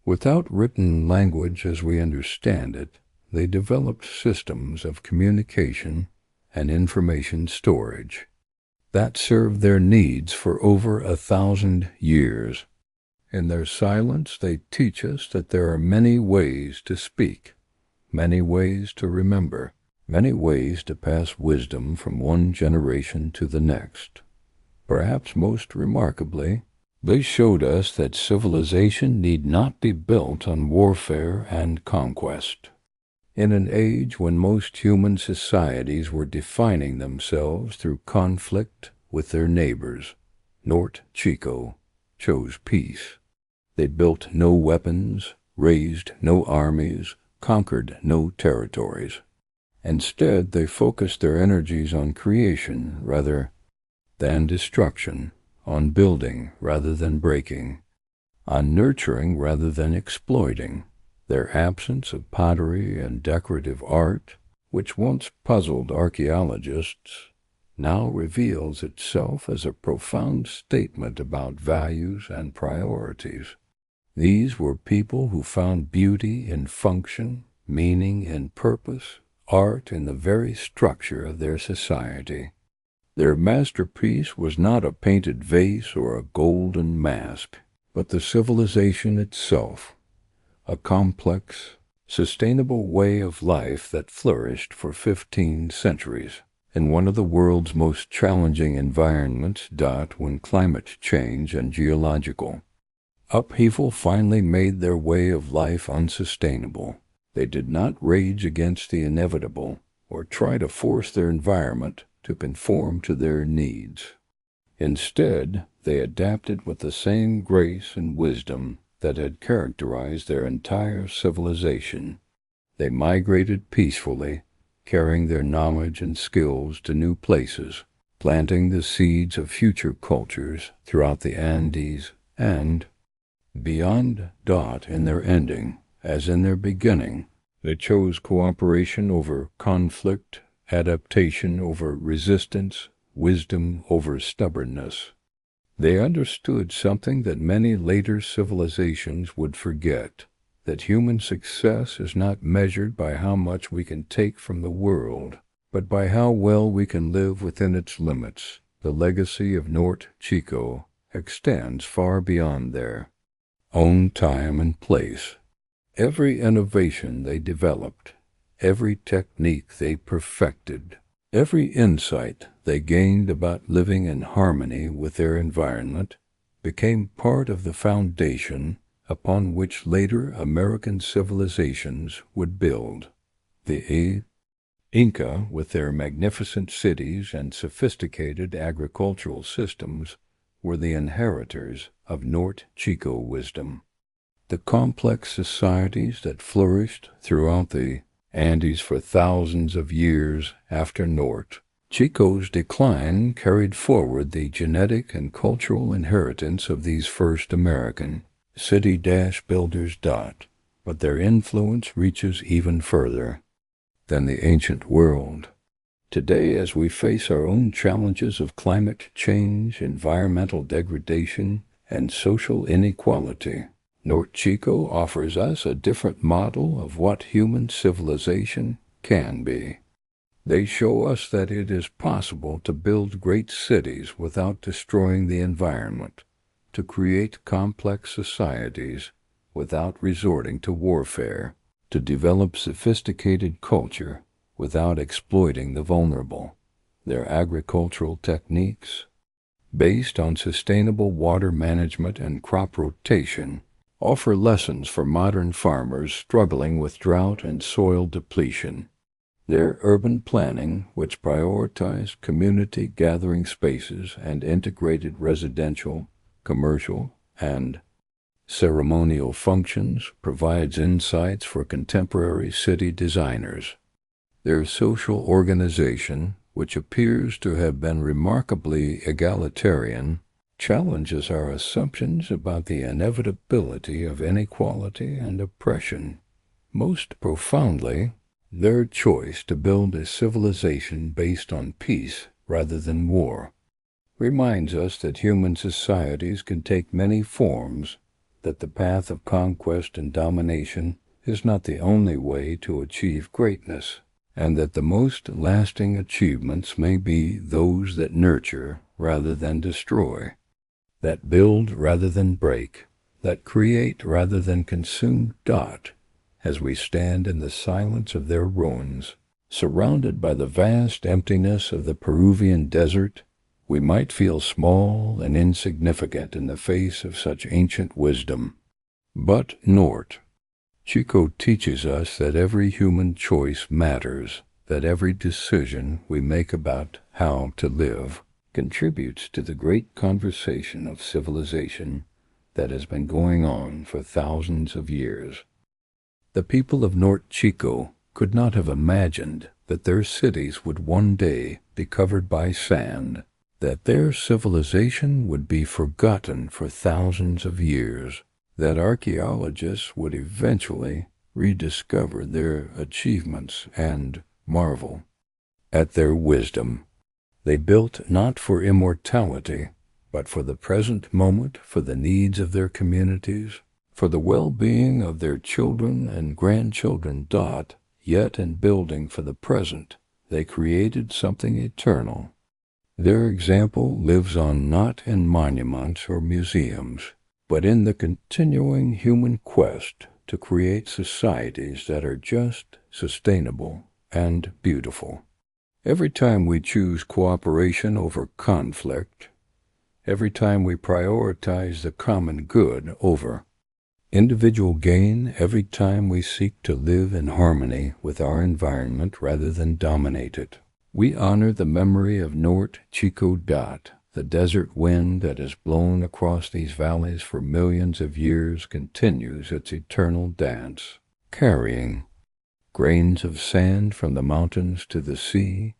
Without written language as we understand it, they developed systems of communication and information storage that served their needs for over 1,000 years. In their silence, they teach us that there are many ways to speak, many ways to remember, many ways to pass wisdom from one generation to the next. Perhaps most remarkably, they showed us that civilization need not be built on warfare and conquest. In an age when most human societies were defining themselves through conflict with their neighbors, Norte Chico chose peace. They built no weapons, raised no armies, conquered no territories. Instead, they focused their energies on creation rather than destruction, on building rather than breaking, on nurturing rather than exploiting. Their absence of pottery and decorative art, which once puzzled archaeologists, now reveals itself as a profound statement about values and priorities. These were people who found beauty in function, meaning in purpose, art in the very structure of their society. Their masterpiece was not a painted vase or a golden mask, but the civilization itself, a complex, sustainable way of life that flourished for 15 centuries in one of the world's most challenging environments. When climate change and geological upheaval finally made their way of life unsustainable, they did not rage against the inevitable or try to force their environment to conform to their needs. Instead, they adapted with the same grace and wisdom that had characterized their entire civilization. They migrated peacefully, carrying their knowledge and skills to new places, planting the seeds of future cultures throughout the Andes and beyond. In their ending, as in their beginning, they chose cooperation over conflict, adaptation over resistance, wisdom over stubbornness. They understood something that many later civilizations would forget, that human success is not measured by how much we can take from the world, but by how well we can live within its limits. The legacy of Norte Chico extends far beyond their own time and place. Every innovation they developed, every technique they perfected, every insight they gained about living in harmony with their environment became part of the foundation upon which later American civilizations would build. The Inca, with their magnificent cities and sophisticated agricultural systems, were the inheritors of Norte Chico wisdom. The complex societies that flourished throughout the Andes for thousands of years after Norte Chico's decline carried forward the genetic and cultural inheritance of these first American city-builders. But their influence reaches even further than the ancient world. Today, as we face our own challenges of climate change, environmental degradation, and social inequality, Norte Chico offers us a different model of what human civilization can be. They show us that it is possible to build great cities without destroying the environment, to create complex societies without resorting to warfare, to develop sophisticated culture without exploiting the vulnerable. Their agricultural techniques, based on sustainable water management and crop rotation, offer lessons for modern farmers struggling with drought and soil depletion. Their urban planning, which prioritized community gathering spaces and integrated residential, commercial, and ceremonial functions, provides insights for contemporary city designers. Their social organization, which appears to have been remarkably egalitarian, challenges our assumptions about the inevitability of inequality and oppression. Most profoundly, their choice to build a civilization based on peace rather than war reminds us that human societies can take many forms, that the path of conquest and domination is not the only way to achieve greatness, and that the most lasting achievements may be those that nurture rather than destroy, that build rather than break, that create rather than consume. As we stand in the silence of their ruins, surrounded by the vast emptiness of the Peruvian desert, we might feel small and insignificant in the face of such ancient wisdom. But Norte Chico teaches us that every human choice matters, that every decision we make about how to live contributes to the great conversation of civilization that has been going on for thousands of years. The people of Norte Chico could not have imagined that their cities would one day be covered by sand, that their civilization would be forgotten for thousands of years, that archaeologists would eventually rediscover their achievements and marvel at their wisdom. They built not for immortality, but for the present moment, for the needs of their communities, for the well-being of their children and grandchildren. Yet in building for the present, they created something eternal. Their example lives on not in monuments or museums, but in the continuing human quest to create societies that are just, sustainable, and beautiful. Every time we choose cooperation over conflict, every time we prioritize the common good over individual gain, every time we seek to live in harmony with our environment rather than dominate it, we honor the memory of Norte Chico. The desert wind that has blown across these valleys for millions of years continues its eternal dance, carrying grains of sand from the mountains to the sea,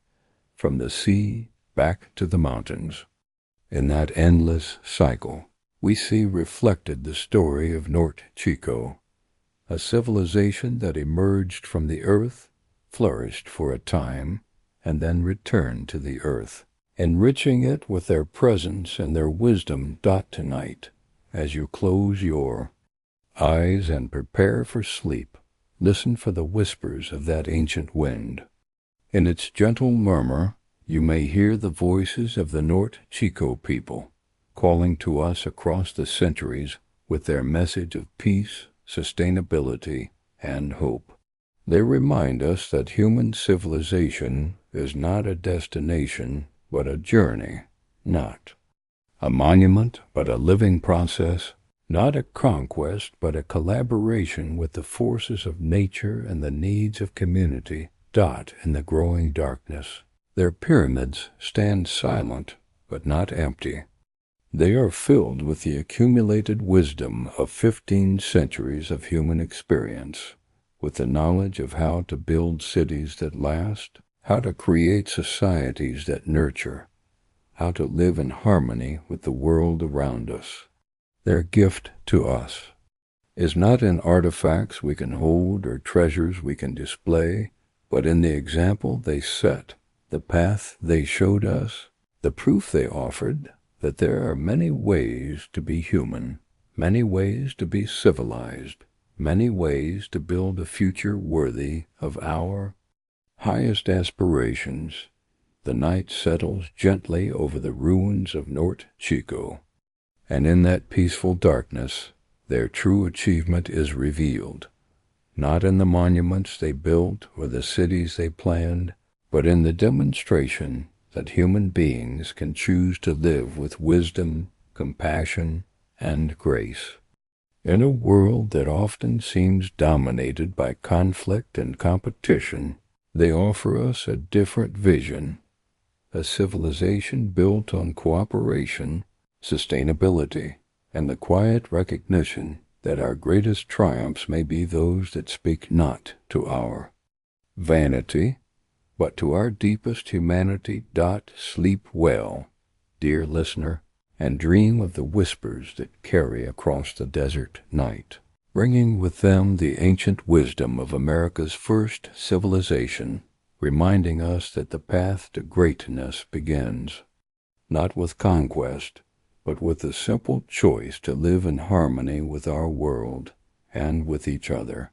from the sea back to the mountains. In that endless cycle, we see reflected the story of Norte Chico, a civilization that emerged from the earth, flourished for a time, and then returned to the earth, enriching it with their presence and their wisdom. Tonight, as you close your eyes and prepare for sleep, listen for the whispers of that ancient wind. In its gentle murmur, you may hear the voices of the Norte Chico people, calling to us across the centuries with their message of peace, sustainability, and hope. They remind us that human civilization is not a destination, but a journey, not a monument, but a living process, not a conquest, but a collaboration with the forces of nature and the needs of community. In the growing darkness, their pyramids stand silent, but not empty. They are filled with the accumulated wisdom of 15 centuries of human experience, with the knowledge of how to build cities that last, how to create societies that nurture, how to live in harmony with the world around us. Their gift to us is not in artifacts we can hold or treasures we can display, but in the example they set, the path they showed us, the proof they offered that there are many ways to be human, many ways to be civilized, many ways to build a future worthy of our highest aspirations. The night settles gently over the ruins of Norte Chico, and in that peaceful darkness their true achievement is revealed, not in the monuments they built or the cities they planned, but in the demonstration that human beings can choose to live with wisdom, compassion, and grace. In a world that often seems dominated by conflict and competition, they offer us a different vision, a civilization built on cooperation, sustainability, and the quiet recognition that our greatest triumphs may be those that speak not to our vanity, but to our deepest humanity. Sleep well, dear listener, and dream of the whispers that carry across the desert night, bringing with them the ancient wisdom of America's first civilization, reminding us that the path to greatness begins, not with conquest, but with the simple choice to live in harmony with our world and with each other.